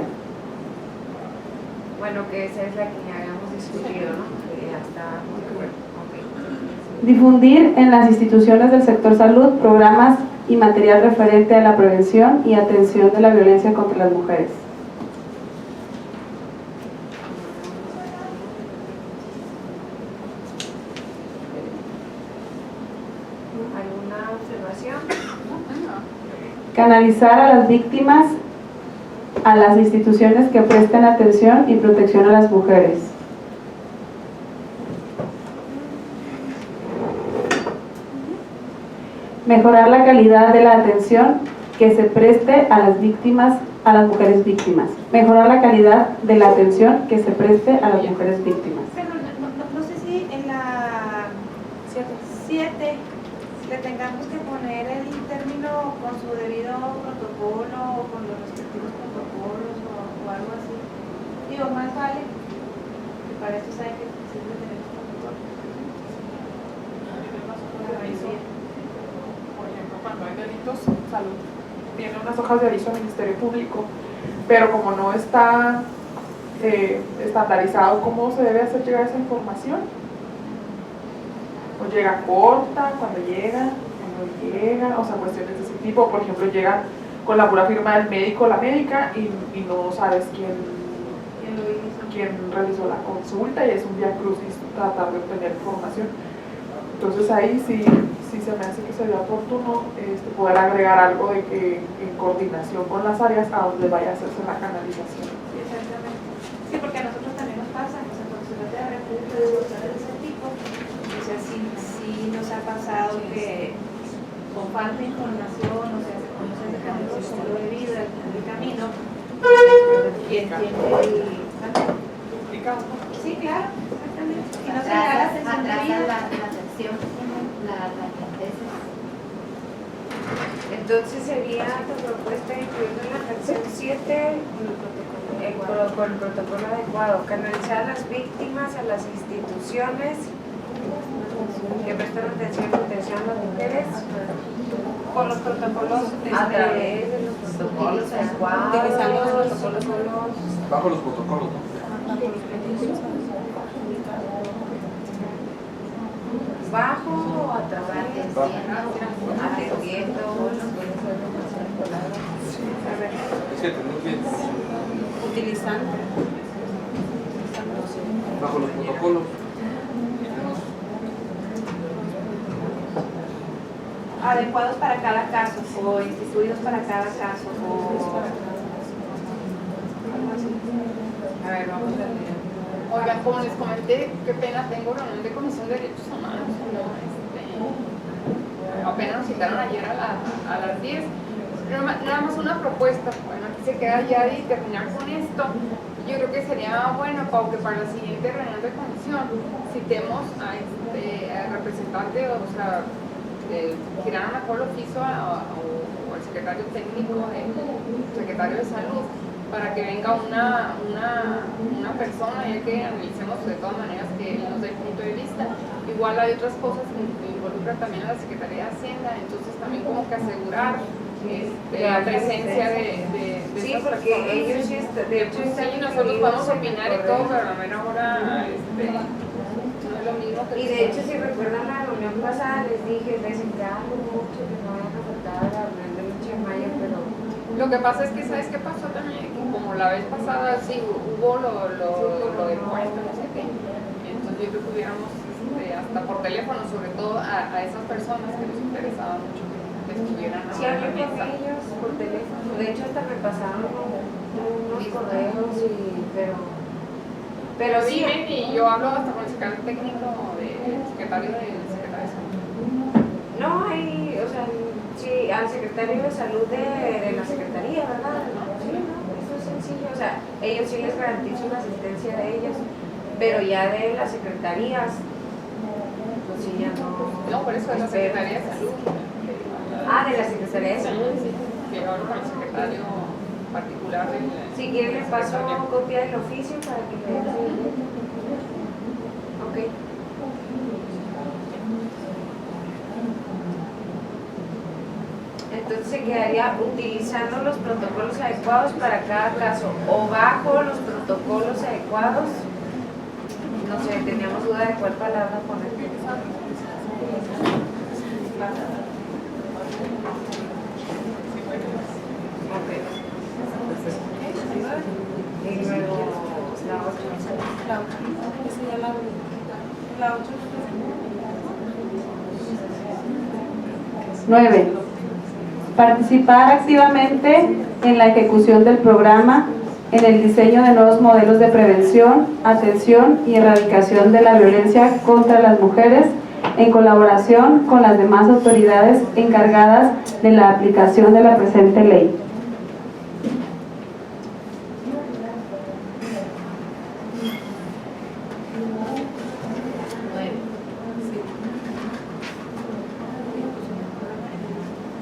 Bueno, que esa es la que ya habíamos discutido, ¿no? Que ya está muy bueno. Okay. Difundir en las instituciones del sector salud programas y material referente a la prevención y atención de la violencia contra las mujeres. ¿Alguna observación? Canalizar a las víctimas a las instituciones que presten atención y protección a las mujeres. Mejorar la calidad de la atención que se preste a las víctimas, a las mujeres víctimas. Mejorar la calidad de la atención que se preste a las mujeres víctimas. Pero no sé si en la 7 le tengamos que poner el término con su debido protocolo o con los respectivos protocolos o algo así. Digo, más vale que para eso sabe que siempre tenemos protocolos. Por ejemplo, cuando hay delitos, salud tiene unas hojas de aviso al Ministerio Público, pero como no está estandarizado cómo se debe hacer llegar esa información, o llega corta, cuando llega, o sea, cuestiones de ese tipo. Por ejemplo, llega con la pura firma del médico o la médica y no sabes quién realizó la consulta, y es un vía crucis tratar de obtener información. Entonces ahí sí se me hace que sería oportuno poder agregar algo de que en coordinación con las áreas a donde vaya a hacerse la canalización. Sí, exactamente. Sí, porque a nosotros también nos pasa, o sea, cuando se trata de recursos de cosas de ese tipo, o sea, sí nos ha pasado que con falta de información, o sea, se conoce el estilo de vida, el camino, quien tiene el... Sí, claro, exactamente. Y no se da la atención de vida. La atención, Entonces sería tu propuesta incluir en la canción 7 con el protocolo adecuado, canalizar a las víctimas, a las instituciones que prestan atención a las mujeres con los protocolos a través de los protocolos adecuados, utilizando los protocolos bajo los protocolos, ¿no? bajo o a través atendiendo. Es que tenemos bien. utilizando Bajo los protocolos. adecuados para cada caso o instituidos para cada caso A ver, vamos a leer. Oigan, como les comenté, qué pena, tengo reunión de Comisión de Derechos Humanos. Apenas nos citaron ayer a las 10. Nada más una propuesta, bueno, se queda ya de terminar con esto. Yo creo que sería bueno, Pau, que para la siguiente reunión de comisión citemos al representante, o sea, girar a mejor oficio o al secretario técnico, el secretario de salud, para que venga una persona, ya que analicemos de todas maneras que nos dé el punto de vista. Igual hay otras cosas que involucran también a la Secretaría de Hacienda, entonces también como que asegurar la presencia de sí, estas porque personas. ellos sí, de hecho, sí, nosotros podemos opinar y todo, pero a la mera hora no es lo mismo que... Y de hecho, si recuerdan la reunión pasada, les dije, les encargo mucho que no vayan a faltar a la reunión de lucha de mayo, pero... Lo que pasa es que, ¿sabes qué pasó también? Que como la vez pasada, sí, hubo lo del puesto, no sé qué. Entonces yo creo que hubiéramos, hasta por teléfono, sobre todo a esas personas que les interesaba mucho que estuvieran Sí, hablé con ellos por teléfono. De hecho, hasta me pasaron unos correos, pero sí. Dime, y yo hablo hasta con el secretario técnico del secretario de salud. No, hay, o sea, sí, al secretario de salud de la secretaría, ¿verdad? Sí, no, eso es sencillo. O sea, ellos sí les garantizo la asistencia de ellos, pero ya de las secretarías, pues sí, ya no. No, por eso es la Secretaría de Salud. Ah, de la Secretaría de Salud. Sí, que hablo con el secretario particular del... Si quieren les paso copia del oficio para que vean. Ok. Entonces se quedaría utilizando los protocolos adecuados para cada caso o bajo los protocolos adecuados. No sé, teníamos duda de cuál palabra poner. Y luego la 8. La 8. 9. Participar activamente en la ejecución del programa, en el diseño de nuevos modelos de prevención, atención y erradicación de la violencia contra las mujeres, en colaboración con las demás autoridades encargadas de la aplicación de la presente ley.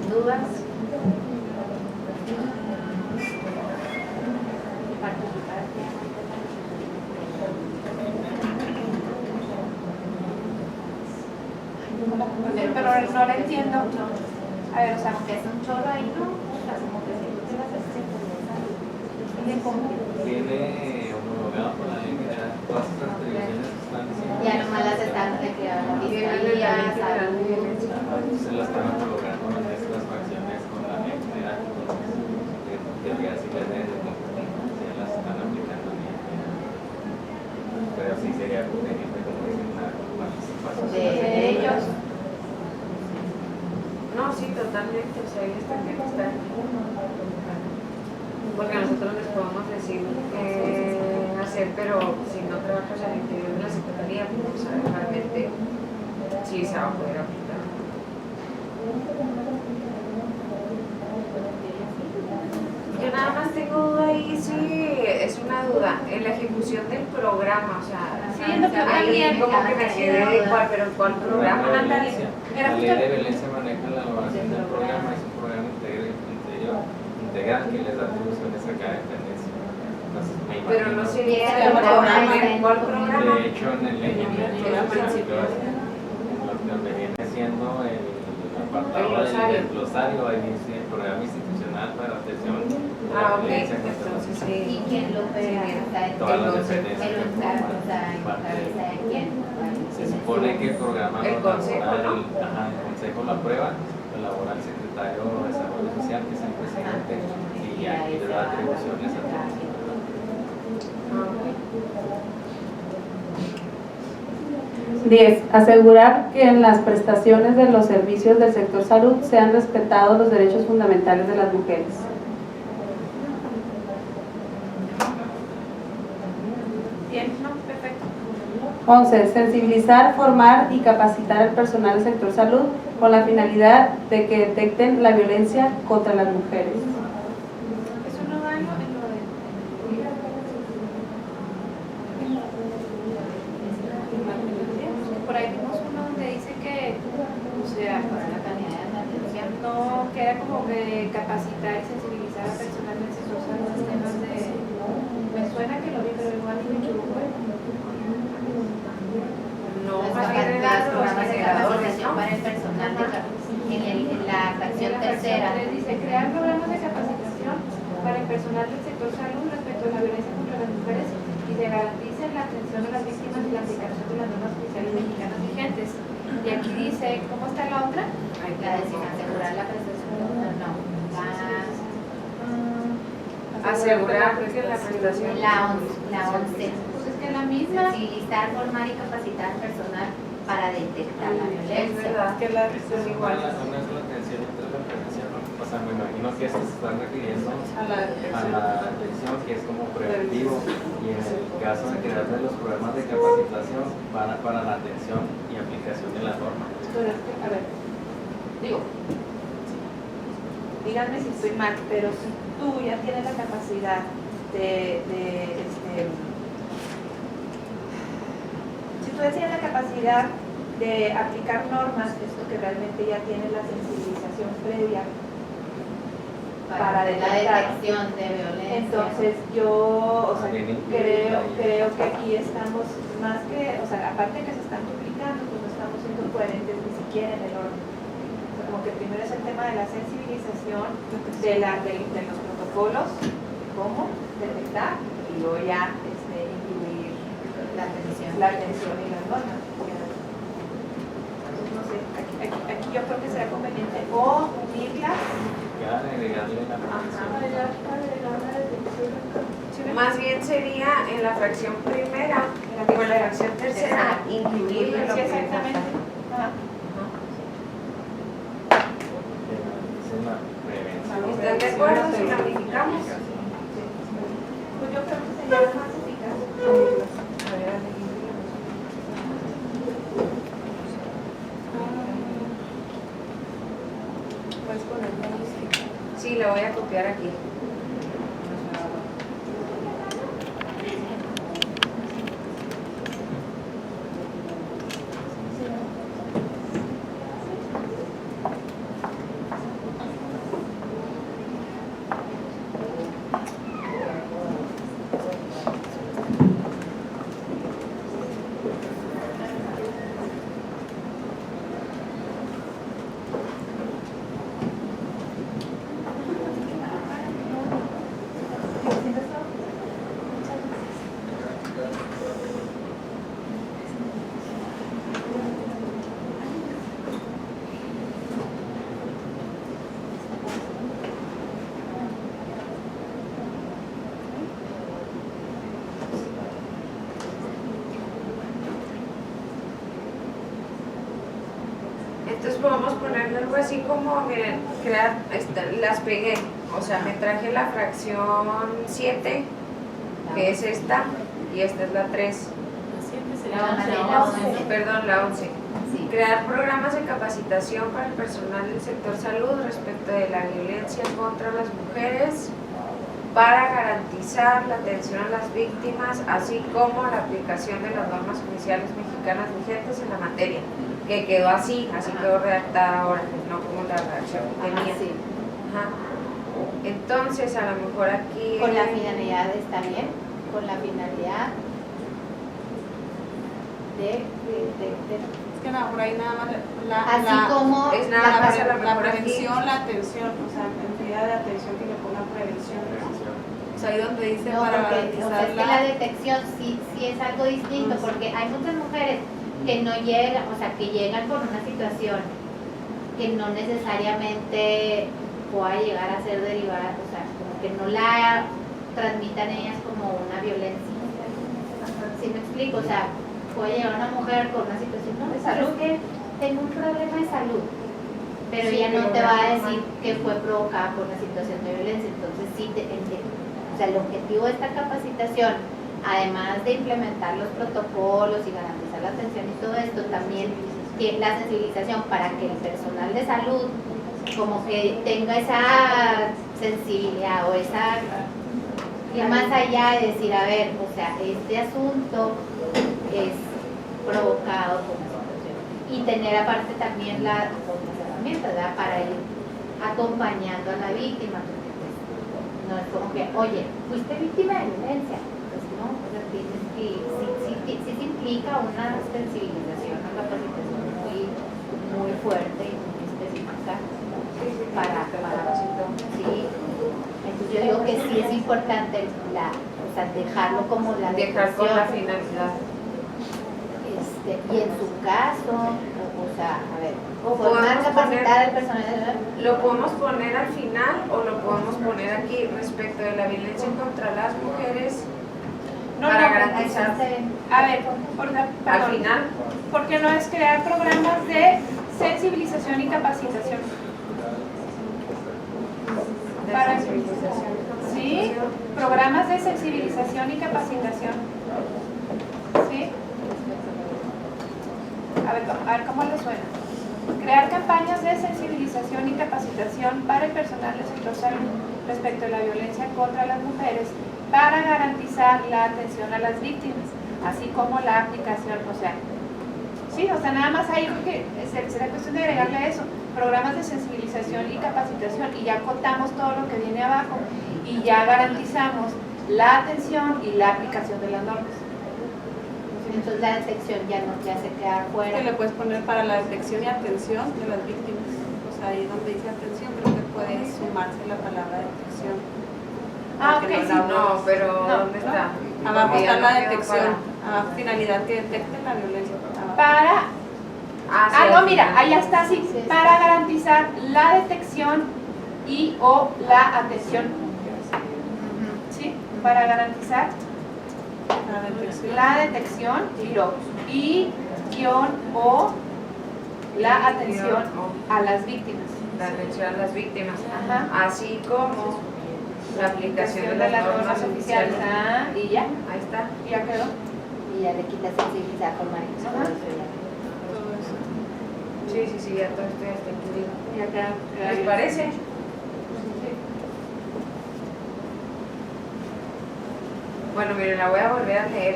¿Dudas? Pero no lo entiendo. A ver, o sea, aunque es un choro ahí, ¿no? O sea, como que siempre las Tiene homologado por la ley general todas estas atribuciones que están diciendo. ya nomás las están recreando la fiscalía, Se las están homologando en estas fracciones con la ley general. Teoría sí las deben de compartir, se las están aplicando bien. Pero sí sería conveniente, como dicen, una participación de ellos. No, sí, totalmente. O sea, ellos también están. Porque nosotros les podemos decir qué hacer, pero si no trabajas al interior de la Secretaría, pues o sea, realmente sí se va a poder aplicar. Yo nada más tengo duda ahí, sí, es una duda, en la ejecución del programa, o sea, sí, es lo que ahí como que me quedé de cuál, pero ¿cuál programa, Natalia? La ley de violencia maneja la elaboración del programa, es un programa integral que les da atribuciones a cada dependencia. Entonces, pero no sé sería el programa, ¿cuál programa? De hecho, en el principio, lo que viene siendo el apartado del glosario, ahí dice el programa institucional para la atención de la violencia contra las mujeres. ¿Y quién lo pega? Todas las dependencias. Se supone que el programa el consejo, ¿no? El consejo lo aprueba, lo elabora el secretario de Desarrollo Social, que es el presidente, y aquí le da atribuciones a todos. 10. Asegurar que en las prestaciones de los servicios del sector salud sean respetados los derechos fundamentales de las mujeres. Bien, no, perfecto. 11. Sensibilizar, formar y capacitar al personal del sector salud con la finalidad de que detecten la violencia contra las mujeres. Eso no va como de capacitar y sensibilizar a personal del sector salud en temas de... Me suena que lo vi, pero igual me equivoco. No, Pues más bien las era programas de capacitación ¿no? para el personal en la fracción tercera. Les dice crear programas de capacitación para el personal del sector salud respecto a la violencia contra las mujeres y se garantice la atención de las víctimas y la aplicación de las normas judiciales mexicanas vigentes. Y aquí dice, ¿cómo está la otra? La de sin asegurar la prestación, no. Asegurar que la prestación. La 11. Pues es que la misma. Sensibilizar, formar y capacitar al personal para detectar la violencia. Es verdad que las son iguales. Una es la atención y otra es la prevención, ¿no? O sea, me imagino que estos se están refiriendo a la atención, que es como preventivo, y en el caso de crear de los programas de capacitación van para la atención y aplicación de la norma. A ver, digo, díganme si estoy mal, pero si tú ya tienes la capacidad si tú ya tienes la capacidad de aplicar normas, esto que realmente ya tienes la sensibilización previa para la detectar. detección de violencia. Entonces yo, o sea, creo que aquí estamos más que, o sea, aparte que se están duplicando, pues no estamos siendo coherentes ni siquiera en el orden. O sea, como que primero es el tema de la sensibilización, de los protocolos, cómo detectar, y luego ya incluir la atención y las normas. Entonces, no sé, aquí yo creo que será conveniente o unirlas. Más bien sería en la fracción primera, digo en la fracción tercera, incluir lo que exactamente. ¿Están de acuerdo si lo modificamos? Pues yo creo que sería más eficaz. Puedes ponerlo ahí. Sí, lo voy a copiar aquí. Entonces podemos ponerle algo así como, miren, crear, las pegué, o sea, me traje la fracción 7, que es esta, y esta es la 3. Perdón, la 11. Crear programas de capacitación para el personal del sector salud respecto de la violencia contra las mujeres para garantizar la atención a las víctimas, así como la aplicación de las normas judiciales mexicanas vigentes en la materia. Que quedó así quedó redactada ahora, no como la redacción tenía. Ajá. Entonces, a lo mejor aquí... Con la finalidad está bien, con la finalidad de Es que por ahí nada más así como es nada más a lo la mejor prevención, aquí. la atención, o sea, en medida de atención que le ponga prevención. O sea, ahí donde dice no, para porque, o sea, es que la detección sí es algo distinto, porque hay muchas mujeres que no llegan, o sea, que llegan por una situación que no necesariamente pueda llegar a ser derivada, o sea, como que no la transmitan ellas como una violencia. ¿Sí me explico? O sea, puede llegar una mujer con una situación de salud, que tengo un problema de salud, pero ella no te va a decir que fue provocada por una situación de violencia. Entonces sí, o sea, el objetivo de esta capacitación, además de implementar los protocolos y garantizar la atención y todo esto, también que la sensibilización para que el personal de salud como que tenga esa sensibilidad o esa, y más allá de decir, a ver, o sea, este asunto es provocado por una situación, y tener aparte también las herramientas, ¿verdad? Para ir acompañando a la víctima, porque pues, no es como que, oye, fuiste víctima de violencia, pues no, o sea, tienes que, sí te implica una sensibilización, una capacitación muy fuerte y muy específica para sí. Entonces yo digo que sí es importante o sea, dejarlo como la dejar con la finalidad. Y en su caso, o sea, a ver, o formar, capacitar al personal. Lo podemos poner al final o lo podemos poner aquí respecto de la violencia contra las mujeres para garantizar. A ver, al final. porque no es crear programas de sensibilización y capacitación. Sí, programas de sensibilización y capacitación. ¿Sí? A ver cómo le suena. Crear campañas de sensibilización y capacitación para el personal del sector salud respecto a la violencia contra las mujeres para garantizar la atención a las víctimas, así como la aplicación, o sea, nada más ahí creo que será cuestión de agregarle a eso, programas de sensibilización y capacitación, y ya contamos todo lo que viene abajo y ya garantizamos la atención y la aplicación de las normas. Entonces la detección ya se queda fuera. Que le puedes poner para la detección y atención de las víctimas. O sea, ahí donde dice atención, creo que puede sumarse la palabra detección. Ok, sí, no, pero ¿dónde está? Abajo está la detección, abajo finalidad que detecte la violencia. No, mira, ahí está así, para garantizar la detección y o la atención. ¿Sí? Para garantizar la detección y guión o la atención a las víctimas. La atención a las víctimas. Ajá. Así como la aplicación de las normas oficiales. Y ya. Ahí está. Y ya quedó. Y ya le quitas sensibilidad con María. Sí, ya todo esto ya está incluido. Y acá, ¿Les parece? Bueno, miren, la voy a volver a leer.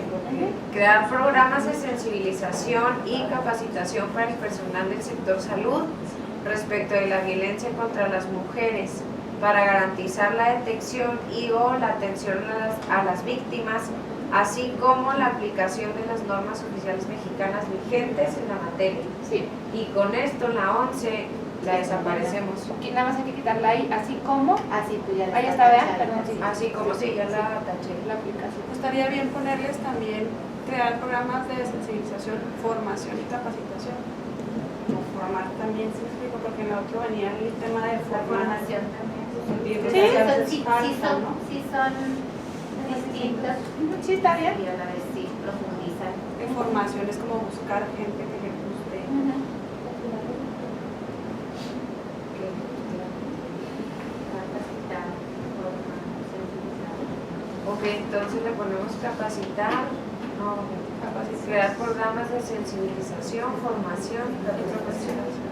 Crear programas de sensibilización y capacitación para el personal del sector salud respecto de la violencia contra las mujeres para garantizar la detección y o la atención a las víctimas, así como la aplicación de las normas oficiales mexicanas vigentes en la materia. Sí. Y con esto, la 11, la desaparecemos. Nada más hay que quitarla ahí, así como. Así tú ya. Ahí está, vean, perdón. Sí. Así como, sí, ya la taché. La aplicación. Estaría bien ponerles también crear programas de sensibilización, formación y capacitación. O formar también, se explico, porque en la otra venía el tema de formación también. Sí, son distintos. Sí, está bien. Y a la vez sí profundizan. Formación es como buscar gente que le guste. Ok, entonces le ponemos capacitar, crear programas de sensibilización, formación y capacitación.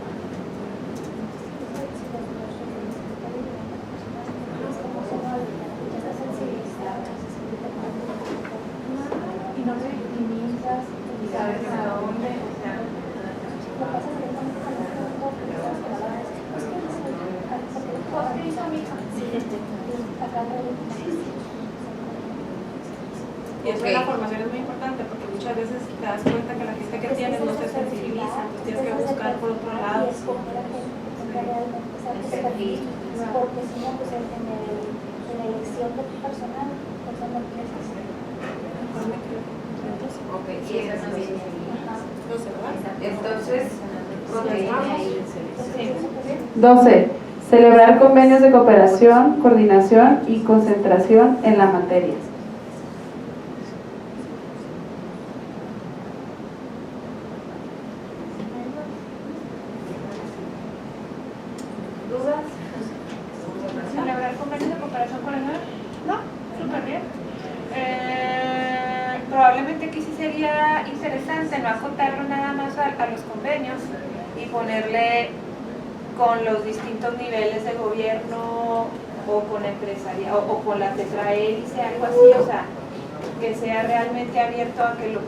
Y no te victimizas, y sabes a dónde, o sea, lo pasa directamente con ¿qué hizo mi hija? Y eso de la formación es muy importante porque muchas veces te das cuenta que la gente que tienes no se sensibiliza, entonces tienes que buscar por otro lado. Porque si no, pues en la elección de tu personal, pues no lo piensas. Ok, sí, eso no viene ahí. Entonces, continuamos. 12. Celebrar convenios de cooperación, coordinación y concentración en la materia. ¿Dudas? ¿Celebrar convenios de cooperación con el No, súper bien. Probablemente aquí sí sería interesante no acotarlo nada más a los convenios y ponerle con los distintos niveles de gobierno o con empresaria o con la tetrahélice, algo así, o sea, que sea realmente abierto a que los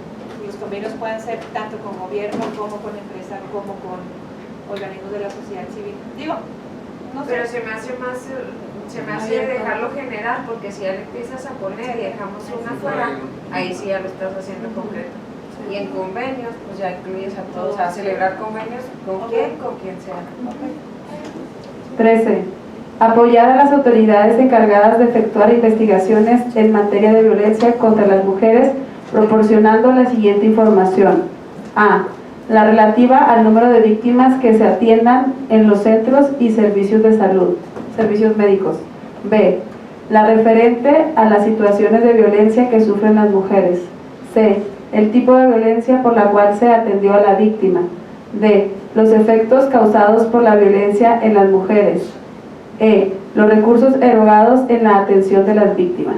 convenios puedan ser tanto con gobierno como con empresa como con organismos de la sociedad civil. Digo, no sé. Pero se me hace dejarlo general, porque si ya le empiezas a poner y dejamos una fuera, ahí sí ya lo estás haciendo concreto. Y en convenios, pues ya incluyes a todos, a celebrar convenios con quien sea. 13. Apoyar a las autoridades encargadas de efectuar investigaciones en materia de violencia contra las mujeres, proporcionando la siguiente información. A. La relativa al número de víctimas que se atiendan en los centros y servicios de salud, servicios médicos. B. La referente a las situaciones de violencia que sufren las mujeres. C. El tipo de violencia por la cual se atendió a la víctima. D. Los efectos causados por la violencia en las mujeres. E. Los recursos erogados en la atención de las víctimas.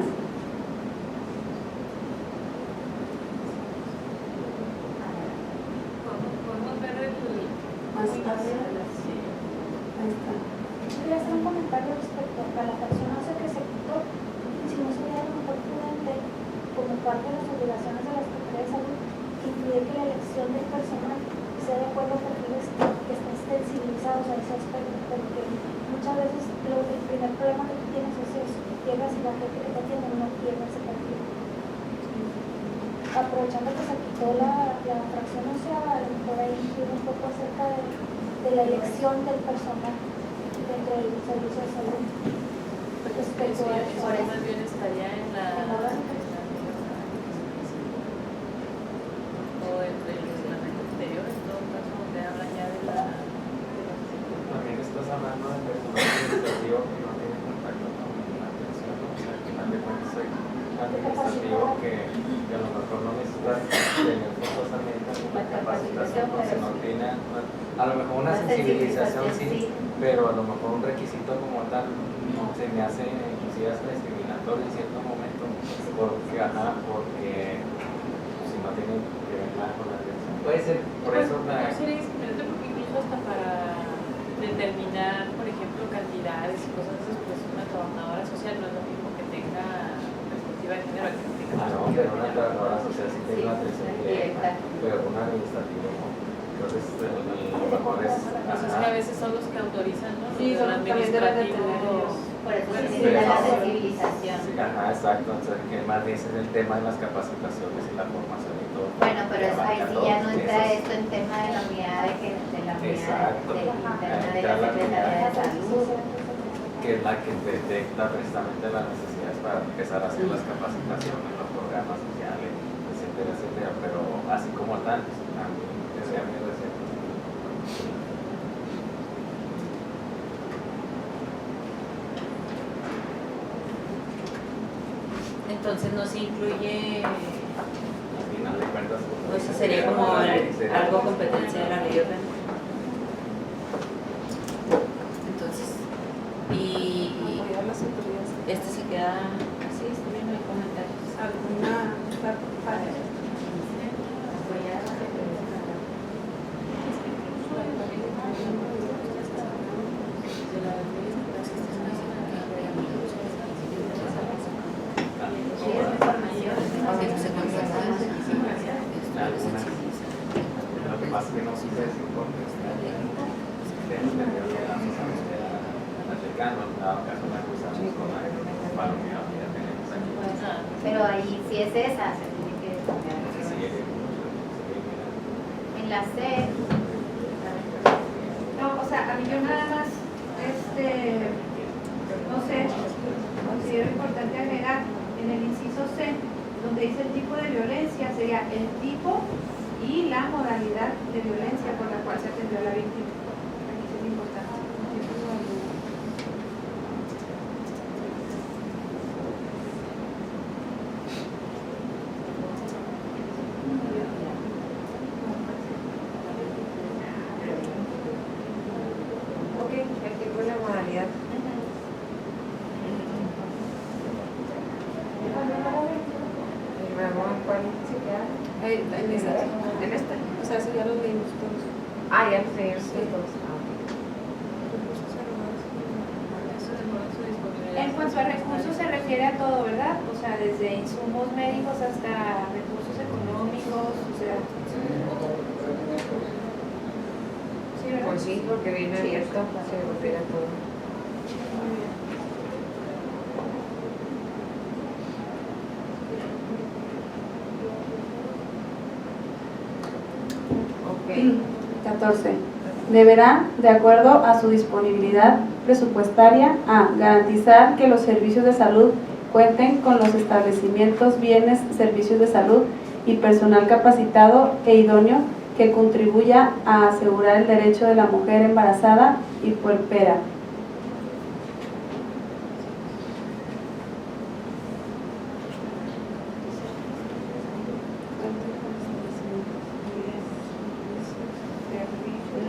Quería hacer un comentario respecto a la fracción 11 que se quitó. Si no sería a lo mejor prudente, como parte de las obligaciones de la Secretaría de Salud, incluir que la elección del personal sea de acuerdo a perfiles que estén sensibilizados a ese aspecto, porque muchas veces el primer problema que tú tienes es eso, llegas y la gente que te atiende no tiene ese perfil. Aprovechando que se quitó la fracción 11, a lo mejor ahí incluir un poco acerca de la elección del personal dentro del servicio de salud. Respecto a eso. Por eso más bien estaría en la o entre el reglamento exterior, en todo caso, donde hablan ya de la... También estás hablando de personal administrativo que no tiene contacto con la atención, ¿no? O sea, al final de cuentas soy administrativo que a lo mejor no necesitas tener forzosamente una capacitación, porque no tiene, a lo mejor una sensibilización sí, pero a lo mejor un requisito como tal se me hace inclusive hasta discriminatorio en cierto momento, porque si no tiene que ver nada con la atención. Puede ser, por eso la... sería discriminante porque incluso hasta para determinar, por ejemplo, cantidades y cosas así, pues una trabajadora social no es lo mismo que tenga perspectiva de género que tenga pero una trabajadora social sí tiene una atención directa, pero un administrativo no. Entonces, lo mejor es... Pues es que a veces son los que autorizan, ¿no? Sí, son también deben de tener ellos. Por eso se necesita la sensibilización. Sí, ajá, exacto. Entonces, que más dicen el tema de las capacitaciones y la formación y todo. Bueno, pero eso ahí sí ya no entra esto en tema de la unidad de la unidad Exacto. de la Secretaría de Salud. Que es la que detecta precisamente las necesidades para empezar a hacer las capacitaciones, los programas sociales, etcétera, etcétera. Pero así como tal, también sería muy reciente. Entonces no se incluye, Al final de cuentas, pues sería como algo competencia de la ley orgánica. Entonces, y este se queda así, está bien, no hay comentarios. ¿Alguna Lo que pasa es que no supe decir por qué dado caso la cruzamos con la palomía que ya tenemos aquí. Pero ahí sí es esa, se tiene que cambiar. En la C. No, o sea, a mí yo nada más, no sé, considero importante agregar en el inciso C, donde dice el tipo de violencia, sería el tipo y la modalidad de violencia por la cual se atendió a la víctima. Aquí sí es importante. Ok, el tipo y la modalidad. Y luego, ¿cuál se queda? En esta. O sea, eso ya lo leímos todos. Ah, ya los leímos todos. En cuanto a recursos se refiere a todo, ¿verdad? O sea, desde insumos médicos hasta recursos económicos, o sea... Sí, ¿verdad? Pues sí, porque viene abierto, se refiere a todo. 14. Deberá, de acuerdo a su disponibilidad presupuestaria, a garantizar que los servicios de salud cuenten con los establecimientos, bienes, servicios de salud y personal capacitado e idóneo que contribuya a asegurar el derecho de la mujer embarazada y puerpera.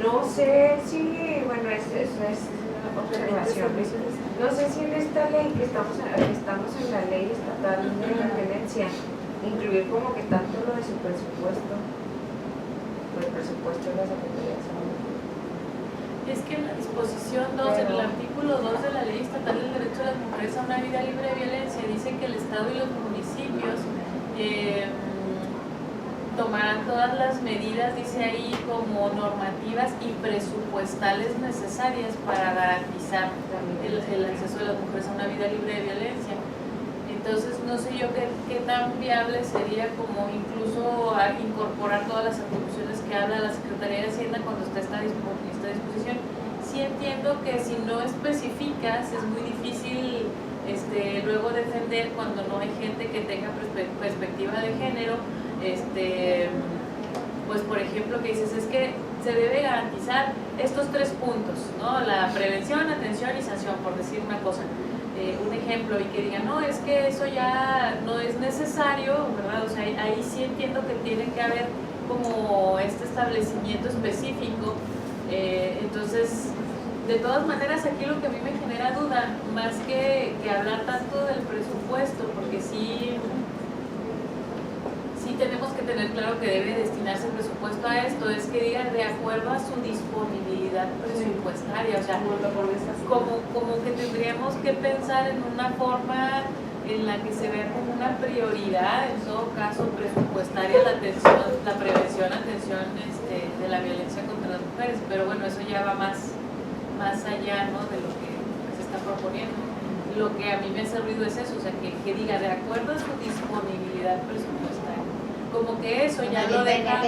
No sé si, bueno, eso es observación. No sé si en esta ley que estamos en la ley estatal de la violencia, incluir como que tanto lo de su presupuesto, el presupuesto de la Secretaría de Salud. Es que en la disposición 2, en el artículo 2 de la Ley Estatal del Derecho de las Mujeres a una Vida Libre de Violencia, dice que el Estado y los municipios tomarán todas las medidas, dice ahí, como normativas y presupuestales necesarias para garantizar el acceso de las mujeres a una vida libre de violencia. Entonces, no sé yo qué tan viable sería como incluso incorporar todas las atribuciones que habla la Secretaría de Hacienda cuando está esta disposición. Sí entiendo que si no especificas es muy difícil luego defender cuando no hay gente que tenga perspectiva de género. Pues por ejemplo que dices es que se debe garantizar estos 3 puntos, ¿no? La prevención, atención y sanción, por decir una cosa, un ejemplo, y que digan no, es que eso ya no es necesario, ¿verdad? O sea, ahí sí entiendo que tiene que haber como este establecimiento específico. Entonces, de todas maneras, aquí lo que a mí me genera duda, más que hablar tanto del presupuesto, porque sí tenemos que tener claro que debe destinarse el presupuesto a esto, es que digan de acuerdo a su disponibilidad presupuestaria, o sea, como que tendríamos que pensar en una forma en la que se vea como una prioridad, en todo caso presupuestaria, la prevención, atención de la violencia contra las mujeres, pero bueno, eso ya va más allá, ¿no?, de lo que se está proponiendo. Lo que a mí me ha servido es eso, o sea, que diga de acuerdo a su disponibilidad presupuestaria. Como que eso ya lo deja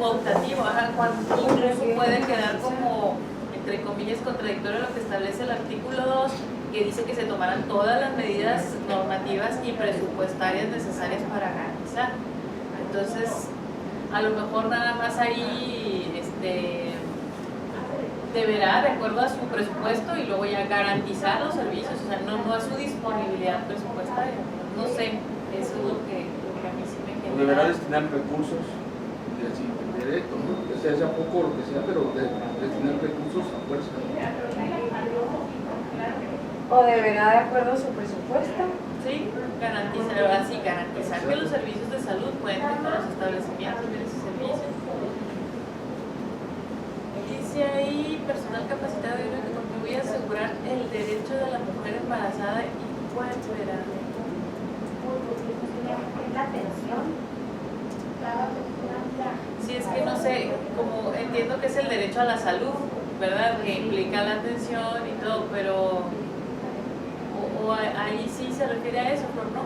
optativo, cuando incluso puede quedar como, entre comillas, contradictorio a lo que establece el artículo 2, que dice que se tomarán todas las medidas normativas y presupuestarias necesarias para garantizar. Entonces, a lo mejor nada más ahí deberá, de acuerdo a su presupuesto, y luego ya garantizar los servicios, o sea, no a su disponibilidad presupuestaria. No sé, eso es lo que a mí sí me genera. Deberá destinar recursos, directo, ¿no? Que sea poco lo que sea, pero destinar recursos a fuerza. ¿O deberá de acuerdo a su presupuesto? Sí, garantizar que los servicios de salud cuenten con los establecimientos, bienes y servicios. Dice ahí, personal capacitado y que contribuye a asegurar el derecho de la mujer embarazada y puerpera. La atención. Sí, es que no sé, como entiendo que es el derecho a la salud, ¿verdad? Que implica la atención y todo, pero ahí sí se refiere a eso, pero no,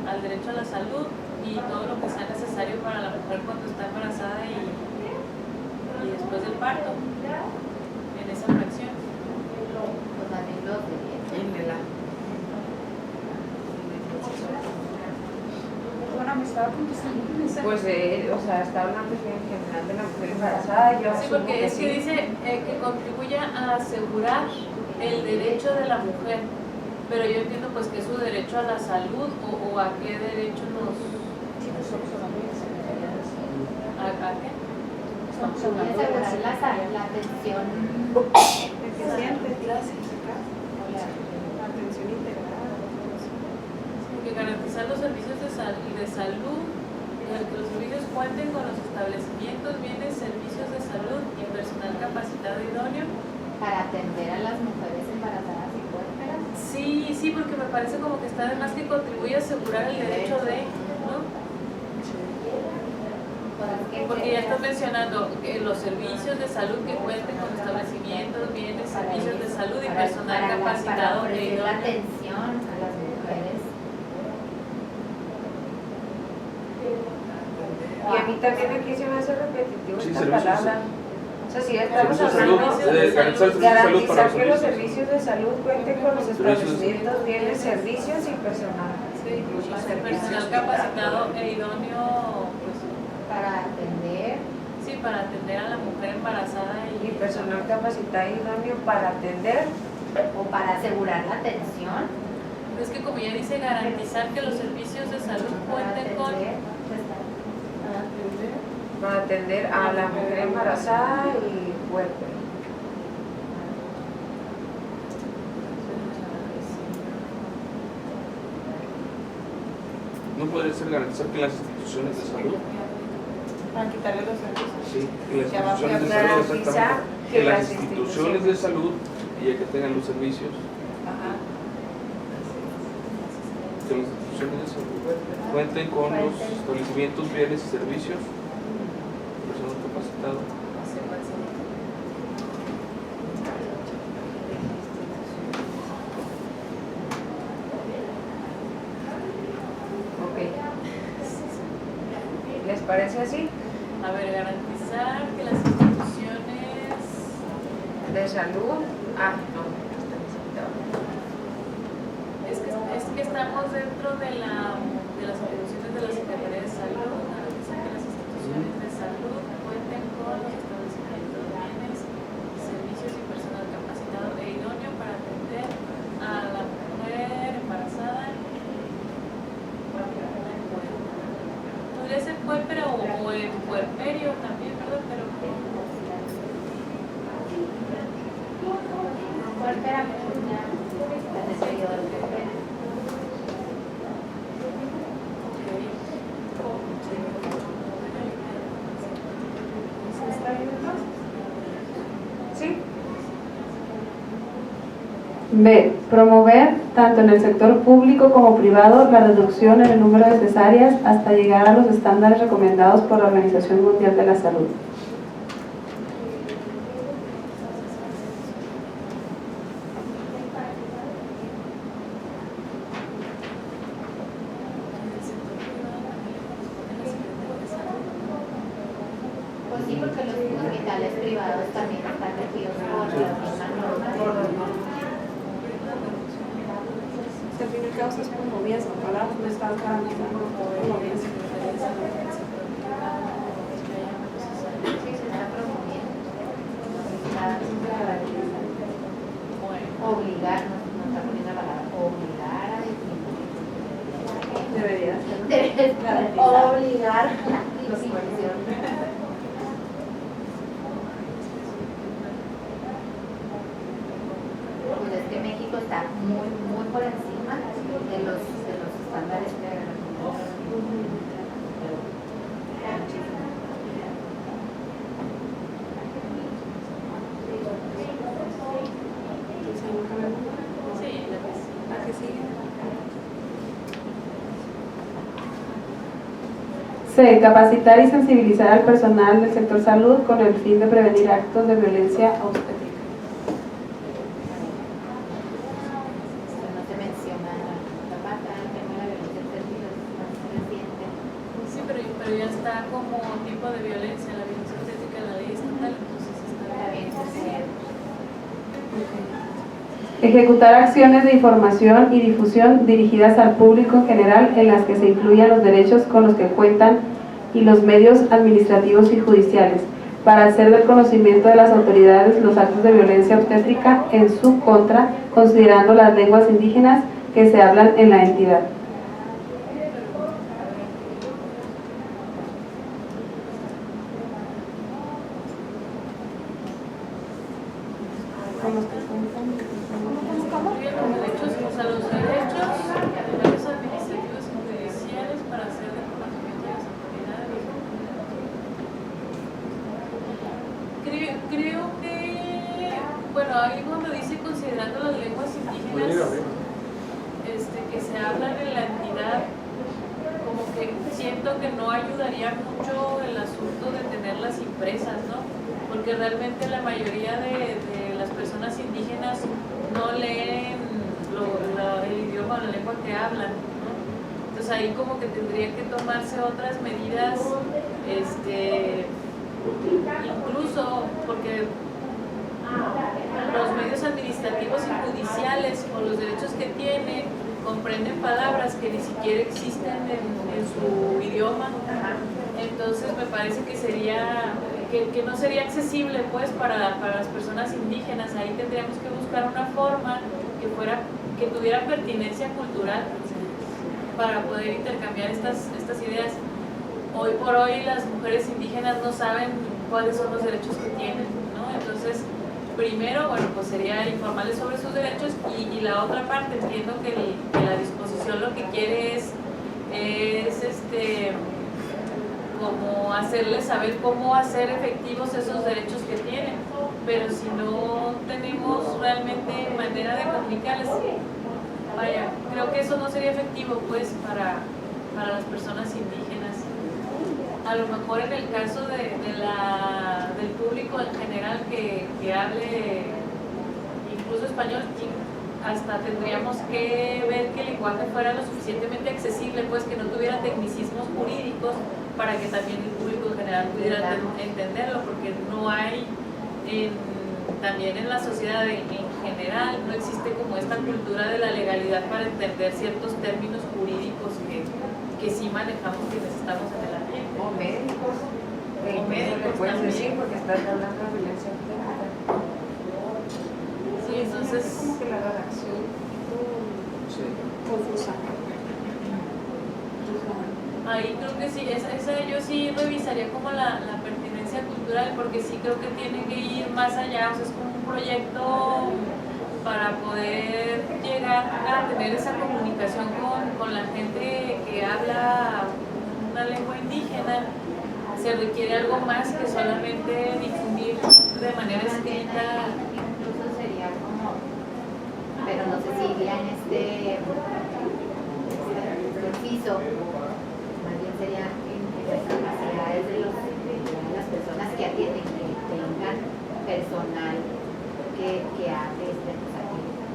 al derecho a la salud y todo lo que sea necesario para la mujer cuando está embarazada y después del parto, en esa fracción. Bueno, me estaba contestando. Pues, o sea, está hablando en general de la mujer embarazada. Yo sí, porque es que dice que contribuya a asegurar el derecho de la mujer, pero yo entiendo pues que es su derecho a la salud o a qué derecho nos... ¿A qué? Asegurar la atención. La atención integral. Que garantizar los servicios de salud, que los servicios cuenten con los establecimientos, bienes, servicios de salud y personal capacitado idóneo. Para atender a las mujeres embarazadas y puérperas. Sí, porque me parece como que está además que contribuye a asegurar el derecho de, ¿no? Porque ya estás mencionando que los servicios de salud que cuenten con establecimientos, bienes, servicios de salud y personal capacitado para de la atención a las mujeres. Y a mí también aquí se me hace repetitivo Sí, esta servicios, palabra. O sea, si ya estamos servicios de salud, hablando, garantizar el servicio de salud para garantizar que los los servicios de salud cuenten con los establecimientos, bienes, servicios y personal. Sí, incluso personal capacitado e idóneo, pues, para atender. sí, para atender a la mujer embarazada Y personal capacitado e idóneo para atender o para asegurar la atención. Es que como ya dice, garantizar que los servicios de salud cuenten con... para atender a la mujer embarazada y puerpera. ¿No podría ser garantizar que las instituciones de salud? Para quitarle los servicios. Sí, que las Ya va a instituciones de poder salud, garantizar exactamente. que Que las las instituciones de salud y ya que tengan los servicios. Que las instituciones de salud cuenten con los establecimientos, bienes y servicios. Personal capacitado. Ok. ¿Les parece así? A ver, garantizar que las instituciones... De salud. Ah, no. Es que estamos dentro de las atribuciones de la Secretaría de Salud, garantizar que las instituciones de salud cuenten con los establecimientos, bienes, servicios y personal capacitado e idóneo para atender a la mujer embarazada. Podría ser puérpera o en puerperio también, ¿verdad? Pero Puerpera, el periodo del puerpero. ¿Sí? B. Promover, tanto en el sector público como privado, la reducción en el número de cesáreas hasta llegar a los estándares recomendados por la Organización Mundial de la Salud. Pues sí, porque los hospitales privados también están regidos por la misma norma. Al fin y al cabo es promovida esa palabra, no estás garantizando promovida. Sí, se está promoviendo. Obligar, no está poniendo la palabra obligar a Debería ser. Obligar la institución. Pues es que México está muy por encima de los estándares que C. Capacitar y sensibilizar al personal del sector salud con el fin de prevenir actos de violencia obstétrica. no se menciona la parte del tema de la violencia obstétrica, es más reciente. sí, pero ya está como tipo de violencia, la violencia obstétrica en la ley estatal, entonces está bien. Ejecutar acciones de información y difusión dirigidas al público en general en las que se incluyan los derechos con los que cuentan y los medios administrativos y judiciales, para hacer del conocimiento de las autoridades los actos de violencia obstétrica en su contra, considerando las lenguas indígenas que se hablan en la entidad. O sea, los derechos administrativos y judiciales para hacer de conocimiento de las autoridades. Creo que, bueno, ahí cuando dice considerando las lenguas indígenas que se hablan en la entidad, como que siento que no ayudaría mucho el asunto de tenerlas impresas, ¿no? Porque realmente la mayoría de las personas indígenas no leen el idioma o la lengua que hablan, ¿no? Entonces ahí como que tendría que tomarse otras medidas Incluso porque los medios administrativos y judiciales o los derechos que tienen comprenden palabras que ni siquiera existen en su idioma. Entonces me parece que sería que no sería accesible pues para las personas indígenas. Ahí tendríamos que buscar una forma que tuviera pertinencia cultural para poder intercambiar estas ideas. Hoy por hoy las mujeres indígenas no saben cuáles son los derechos que tienen, ¿no? Entonces, primero, bueno, pues sería informarles sobre sus derechos y la otra parte, entiendo que la disposición lo que quiere es como hacerles saber cómo hacer efectivos esos derechos que tienen, pero si no tenemos realmente manera de comunicarles, vaya, creo que eso no sería efectivo pues para las personas indígenas. A lo mejor en el caso del público en general que hable incluso español, hasta tendríamos que ver que el lenguaje fuera lo suficientemente accesible, pues que no tuviera tecnicismos jurídicos para que también el público en general pudiera entenderlo, porque no hay, también en la sociedad en general, no existe como esta cultura de la legalidad para entender ciertos términos jurídicos que sí manejamos quienes estamos en el ambiente. O médicos. O médicos puedes también. decir porque estás hablando de violencia obstétrica. Sí, entonces es como que la redacción confusa. Ahí creo que sí, esa yo sí revisaría como la pertinencia cultural, porque sí creo que tiene que ir más allá, o sea, es como un proyecto para poder llegar a tener esa comunicación con la gente que habla una lengua indígena. Se requiere algo más que solamente difundir de manera escrita. Incluso sería como, pero no sé si iría en este piso, más bien sería en las capacidades de las personas que atienden, que tengan personal que hable,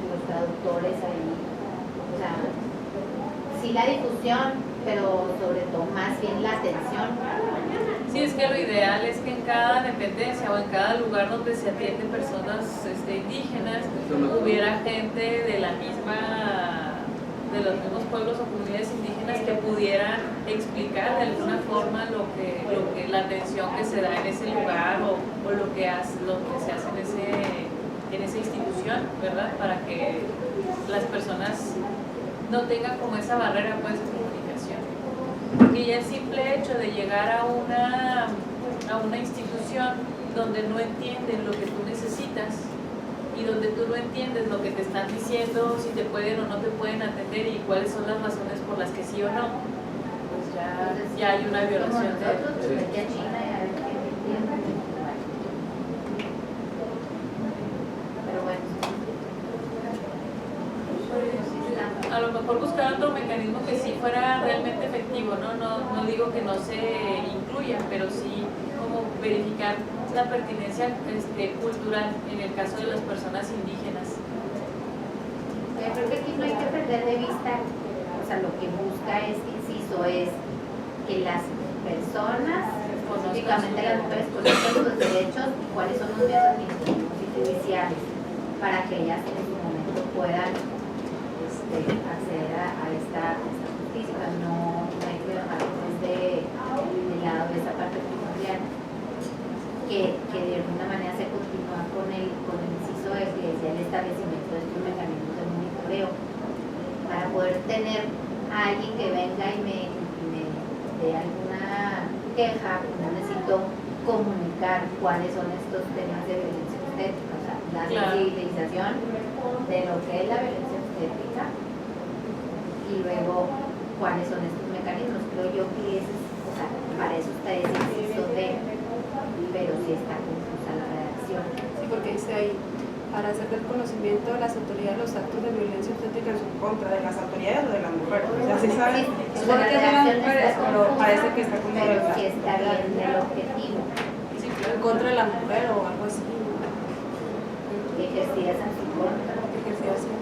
los traductores ahí, o sea, sí la difusión, pero sobre todo más bien la atención. Sí, es que lo ideal es que en cada dependencia o en cada lugar donde se atienden personas indígenas hubiera gente de los mismos pueblos o comunidades indígenas que pudieran explicar de alguna forma lo que la atención que se da en ese lugar o lo que se hace en esa institución, ¿verdad? Para que las personas no tengan como esa barrera pues de comunicación. Porque ya el simple hecho de llegar a una institución donde no entienden lo que tú necesitas y donde tú no entiendes lo que te están diciendo, si te pueden o no te pueden atender y cuáles son las razones por las que sí o no, pues ya hay una violación de a lo mejor buscar otro mecanismo que sí fuera realmente efectivo, no digo que no se incluya, pero sí como verificar la pertinencia cultural en el caso de las personas indígenas. Yo creo que aquí no hay que perder de vista, o sea, lo que busca es que las personas, específicamente las mujeres, conozcan sus derechos y cuáles son los medios administrativos y judiciales para que ellas en su momento puedan acceder a esta justicia. No hay que dejar de lado esa parte primordial que de alguna manera se continúa con el inciso de que decía el establecimiento de estos mecanismos de monitoreo para poder tener a alguien que venga y me dé alguna queja. No necesito comunicar cuáles son estos temas de violencia obstétrica, o sea, la sensibilización de lo que es la violencia obstétrica y luego cuáles son estos mecanismos. Creo yo que para eso está ese inciso de, pero sí está confusa la redacción. Sí, porque dice ahí, para hacer del conocimiento de las autoridades los actos de violencia obstétrica en su contra, de las autoridades o de las mujeres. O sea, sí saben, supone que es de las mujeres, pero parece que está como pero sí está bien el objetivo. Sí, en contra de la mujer o algo así. Ejercidas en su contra. Ejercidas en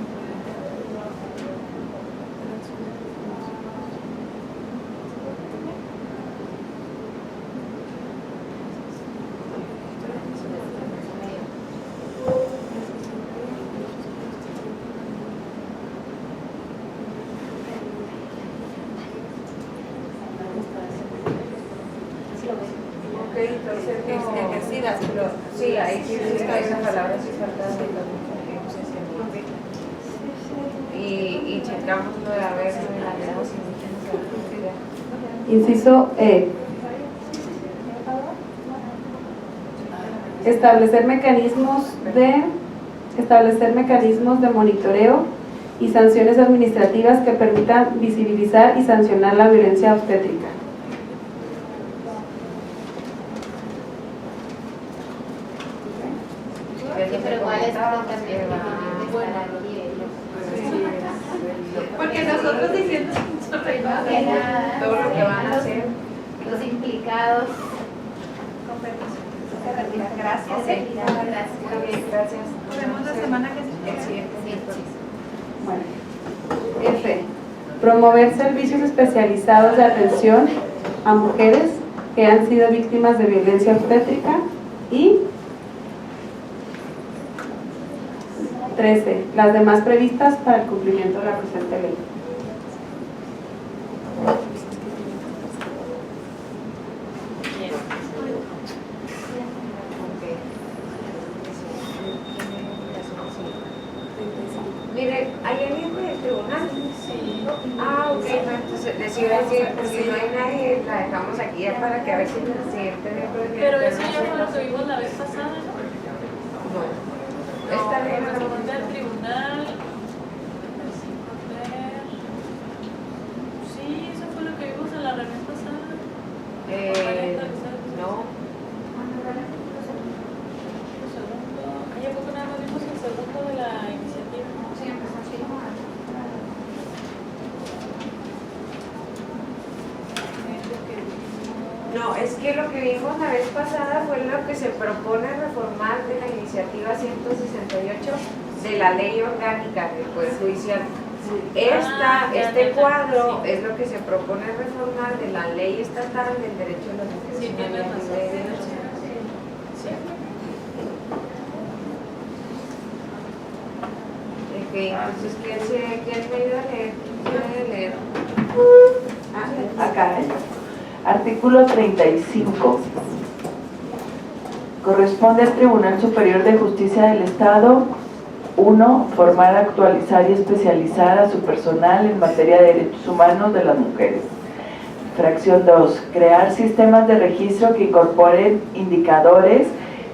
Ok, entonces no... ejercidas, pero sí, ahí sí está esa palabra, sí falta de y checamos lo de a ver, lo de la lengua, si no tienes Inciso E. Establecer mecanismos de monitoreo y sanciones administrativas que permitan visibilizar y sancionar la violencia obstétrica. Sí, pero igual es también porque nosotros diciendo todo lo que van a hacer los implicados. Gracias. Gracias. Nos vemos la semana que viene. El siguiente miércoles. Bueno, F. Promover servicios especializados de atención a mujeres que han sido víctimas de violencia obstétrica. Y 13. Las demás previstas para el cumplimiento de la presente ley. Mire, ¿hay alguien del tribunal? Sí. Ah, ok, no, entonces les iba a decir, si no hay nadie, la dejamos aquí ya para que a ver si el siguiente miércoles... Pero eso ya fue lo que vimos la vez pasada, ¿no? No. Esta ley no. no. Del tribunal... Sí, eso fue lo que vimos en la reunión pasada. No. ¿Hay poco nada más vimos el segundo de la iniciativa? Sí, empezó así. No, es que lo que vimos la vez pasada fue lo que se propone reformar de la iniciativa 168 de la ley orgánica del Poder Judicial. Este cuadro es lo que se propone reformar de la ley estatal del derecho a la mujer. Sí, tiene razón. Entonces, ¿quién me ayuda a leer? ¿Quién quiere leer? Acá, artículo 35. Corresponde al Tribunal Superior de Justicia del Estado: 1. Formar, actualizar y especializar a su personal en materia de derechos humanos de las mujeres. Fracción 2. Crear sistemas de registro que incorporen indicadores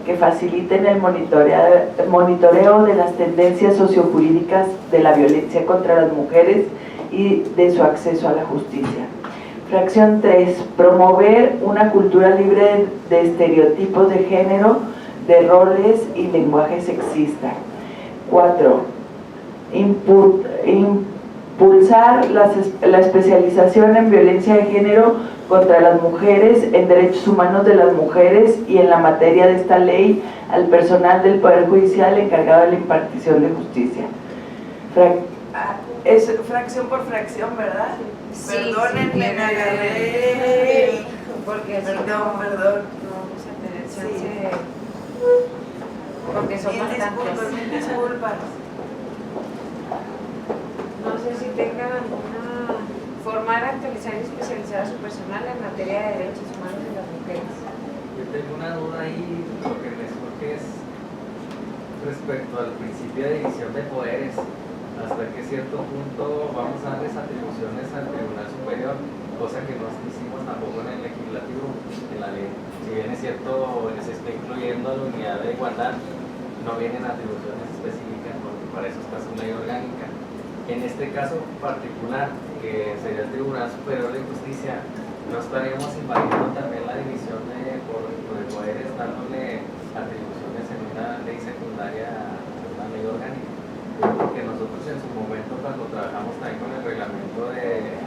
que faciliten el monitoreo de las tendencias sociojurídicas de la violencia contra las mujeres y de su acceso a la justicia. Fracción 3. Promover una cultura libre de estereotipos de género, de roles y lenguaje sexista. 4. Impulsar la especialización en violencia de género contra las mujeres, en derechos humanos de las mujeres y en la materia de esta ley al personal del Poder Judicial encargado de la impartición de justicia. Es fracción por fracción, ¿verdad? Sí, Perdónenme, sí, me agarré. Porque Perdón. No vamos a tener chance. Porque son bastantes. Mil disculpas. No sé si tengan alguna... Formar, actualizar y especializar a su personal en materia de derechos humanos de las mujeres. Yo tengo una duda ahí, lo que me surge es respecto al principio de división de poderes. Hasta que cierto punto vamos a darles atribuciones al Tribunal Superior, cosa que no hicimos tampoco en el legislativo, en la ley. Si bien es cierto, se está incluyendo la unidad de igualdad, no vienen atribuciones específicas porque para eso está su ley orgánica. En este caso particular, que sería el Tribunal Superior de Justicia, no estaríamos invadiendo también la división de poderes, dándole atribuciones en una ley secundaria, una ley orgánica. Porque nosotros en su momento, cuando trabajamos también con el reglamento de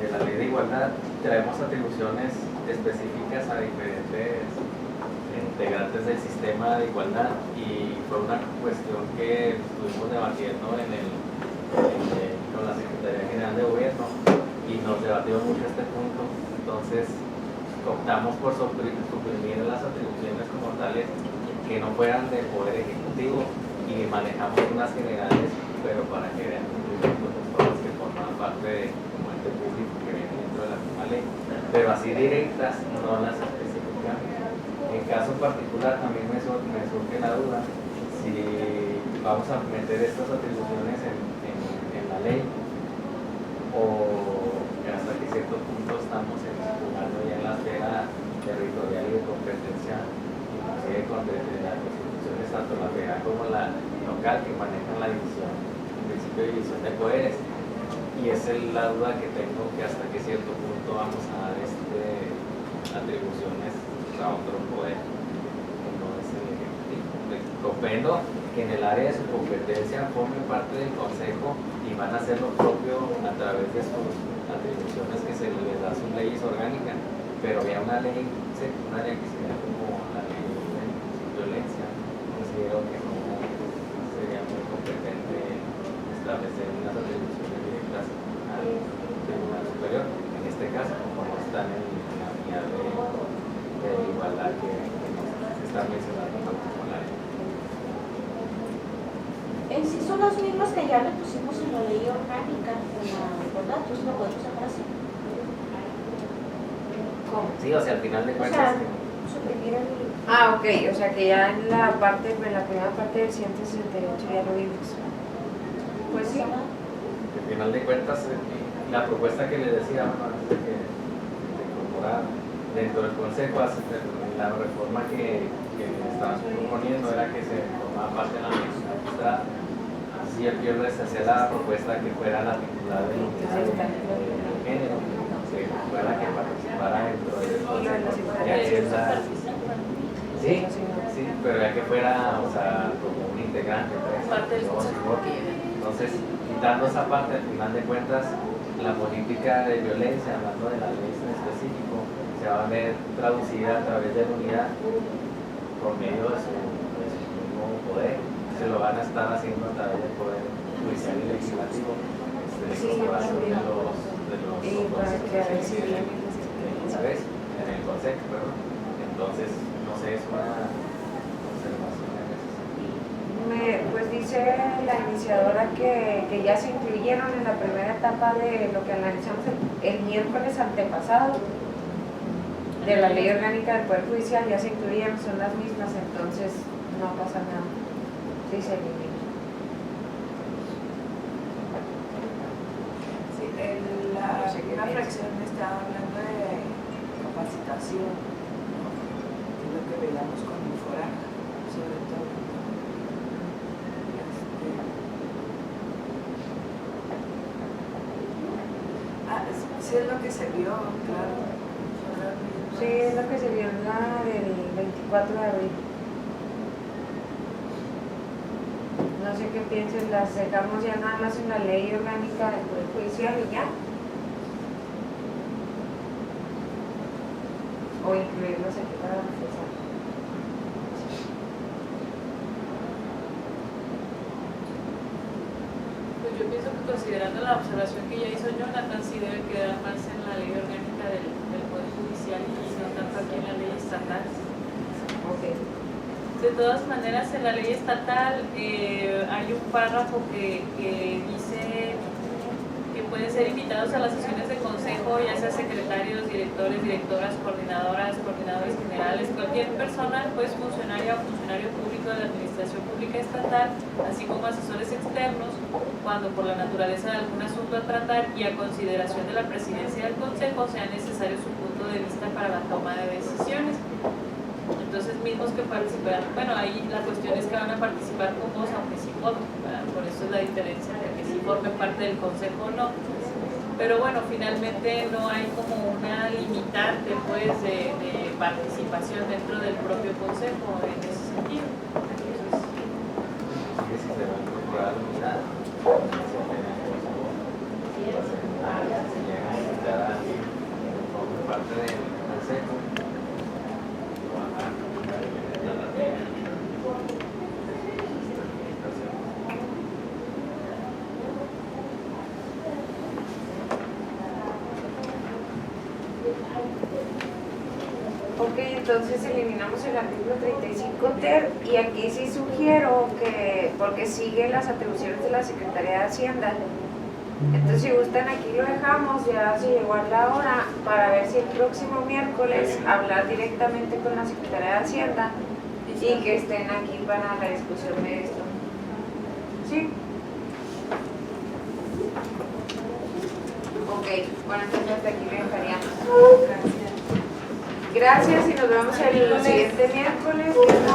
la ley de igualdad, traemos atribuciones específicas a diferentes integrantes del sistema de igualdad, y fue una cuestión que estuvimos debatiendo con la Secretaría General de Gobierno y nos debatió mucho este punto. Entonces optamos por suprimir las atribuciones como tales que no fueran del Poder Ejecutivo y manejamos unas generales, pero para que vean cumplimientos de todas que forman parte como ente público que viene dentro de la misma ley, pero así directas no las especificamos. caso particular también me surge la duda si vamos a meter estas atribuciones en la ley o hasta que cierto punto estamos jugando ya en la esfera territorial y de competencia, inclusive con desde las instituciones, tanto la federal como la local, que manejan la división, el principio de división de poderes. Y esa es la duda que tengo, que hasta qué cierto punto vamos a dar atribuciones a otro poder, que no es el ejecutivo. Comprendo que en el área de su competencia forme parte del Consejo y van a hacer lo propio a través de sus atribuciones que se les da sus leyes orgánicas, pero había una ley secundaria que sería como la ley de violencia. Considero que no sería muy competente establecer unas atribuciones directas al Tribunal Superior, en este caso, como están en la unidad de igualdad que se está mencionando como la ley. En sí son las mismas que ya le pusimos en la ley orgánica, ¿verdad? Entonces lo podemos sacar así. ¿Cómo? Sí, o sea, al final de O cuentas. sea, suprimir el... Ah, ok, o sea que ya en la primera parte del 168 ya lo vimos. Pues sí. Al final de cuentas, la propuesta que les decía, bueno, antes de incorporar dentro del Consejo, la reforma que estaban proponiendo era que se formaba parte de la magistratura. Así yo les hacía la propuesta que fuera la titular de género, que fuera la que participara dentro del Consejo. Ya que es la... Sí, sí, pero ya que fuera, o sea, como un integrante. Parte del Consejo. Entonces, quitando esa parte, al final de cuentas, la política de violencia, hablando de la ley en específico, se va a ver traducida a través de la unidad por medio de su mismo poder. Se lo van a estar haciendo a través del poder judicial y legislativo, incorporación de los ¿sabes? En el Consejo, perdón. Entonces, no sé, es una observación en ese sentido. Pues dice la iniciadora que ya se incluyeron en la primera etapa de lo que analizamos el miércoles antepasado de la ley orgánica del Poder Judicial, ya se incluyeron, son las mismas, entonces no pasa nada. Sí, se elimina. Sí, una fracción está hablando de capacitación, ¿no? Que es lo que veíamos con Infora, sobre todo. Sí es lo que se vio, claro. Sí, es lo que se vio en la del 24 de abril. No sé qué piensen, las dejamos ya nada más en la ley orgánica del Poder Judicial y ya. O incluirlos aquí para reforzar. Pues yo pienso que considerando la observación que ya hizo Jonathan, sí debe quedar más en la ley orgánica del Poder Judicial y no tanto aquí en la ley estatal. Okay. De todas maneras, en la ley estatal hay un párrafo que dice que pueden ser invitados a las sesiones de consejo, ya sea secretarios, directores, directoras, coordinadoras, coordinadores generales, cualquier persona, pues funcionaria o funcionario público de la Administración Pública Estatal, así como asesores externos, cuando por la naturaleza de algún asunto a tratar y a consideración de la presidencia del Consejo sea necesario su punto de vista para la toma de decisiones. Entonces, mismos que participarán, bueno, ahí la cuestión es que van a participar con voz, aunque sí voten, por eso es la diferencia de que si formen parte del Consejo o no. Pero bueno, finalmente no hay como una limitante pues de participación dentro del propio Consejo en ese sentido. Entonces, si se va a incorporar la unidad, se llega a invitar a alguien que forme parte del Consejo. Ok, entonces eliminamos el artículo 35 ter y aquí sí sugiero que, porque sigue las atribuciones de la Secretaría de Hacienda, Entonces, si gustan, aquí lo dejamos, ya se llegó a la hora para ver si el próximo miércoles hablar directamente con la Secretaría de Hacienda y que estén aquí para la discusión de esto. ¿Sí? Ok, bueno, entonces hasta aquí le dejaríamos. Gracias y nos vemos el siguiente miércoles.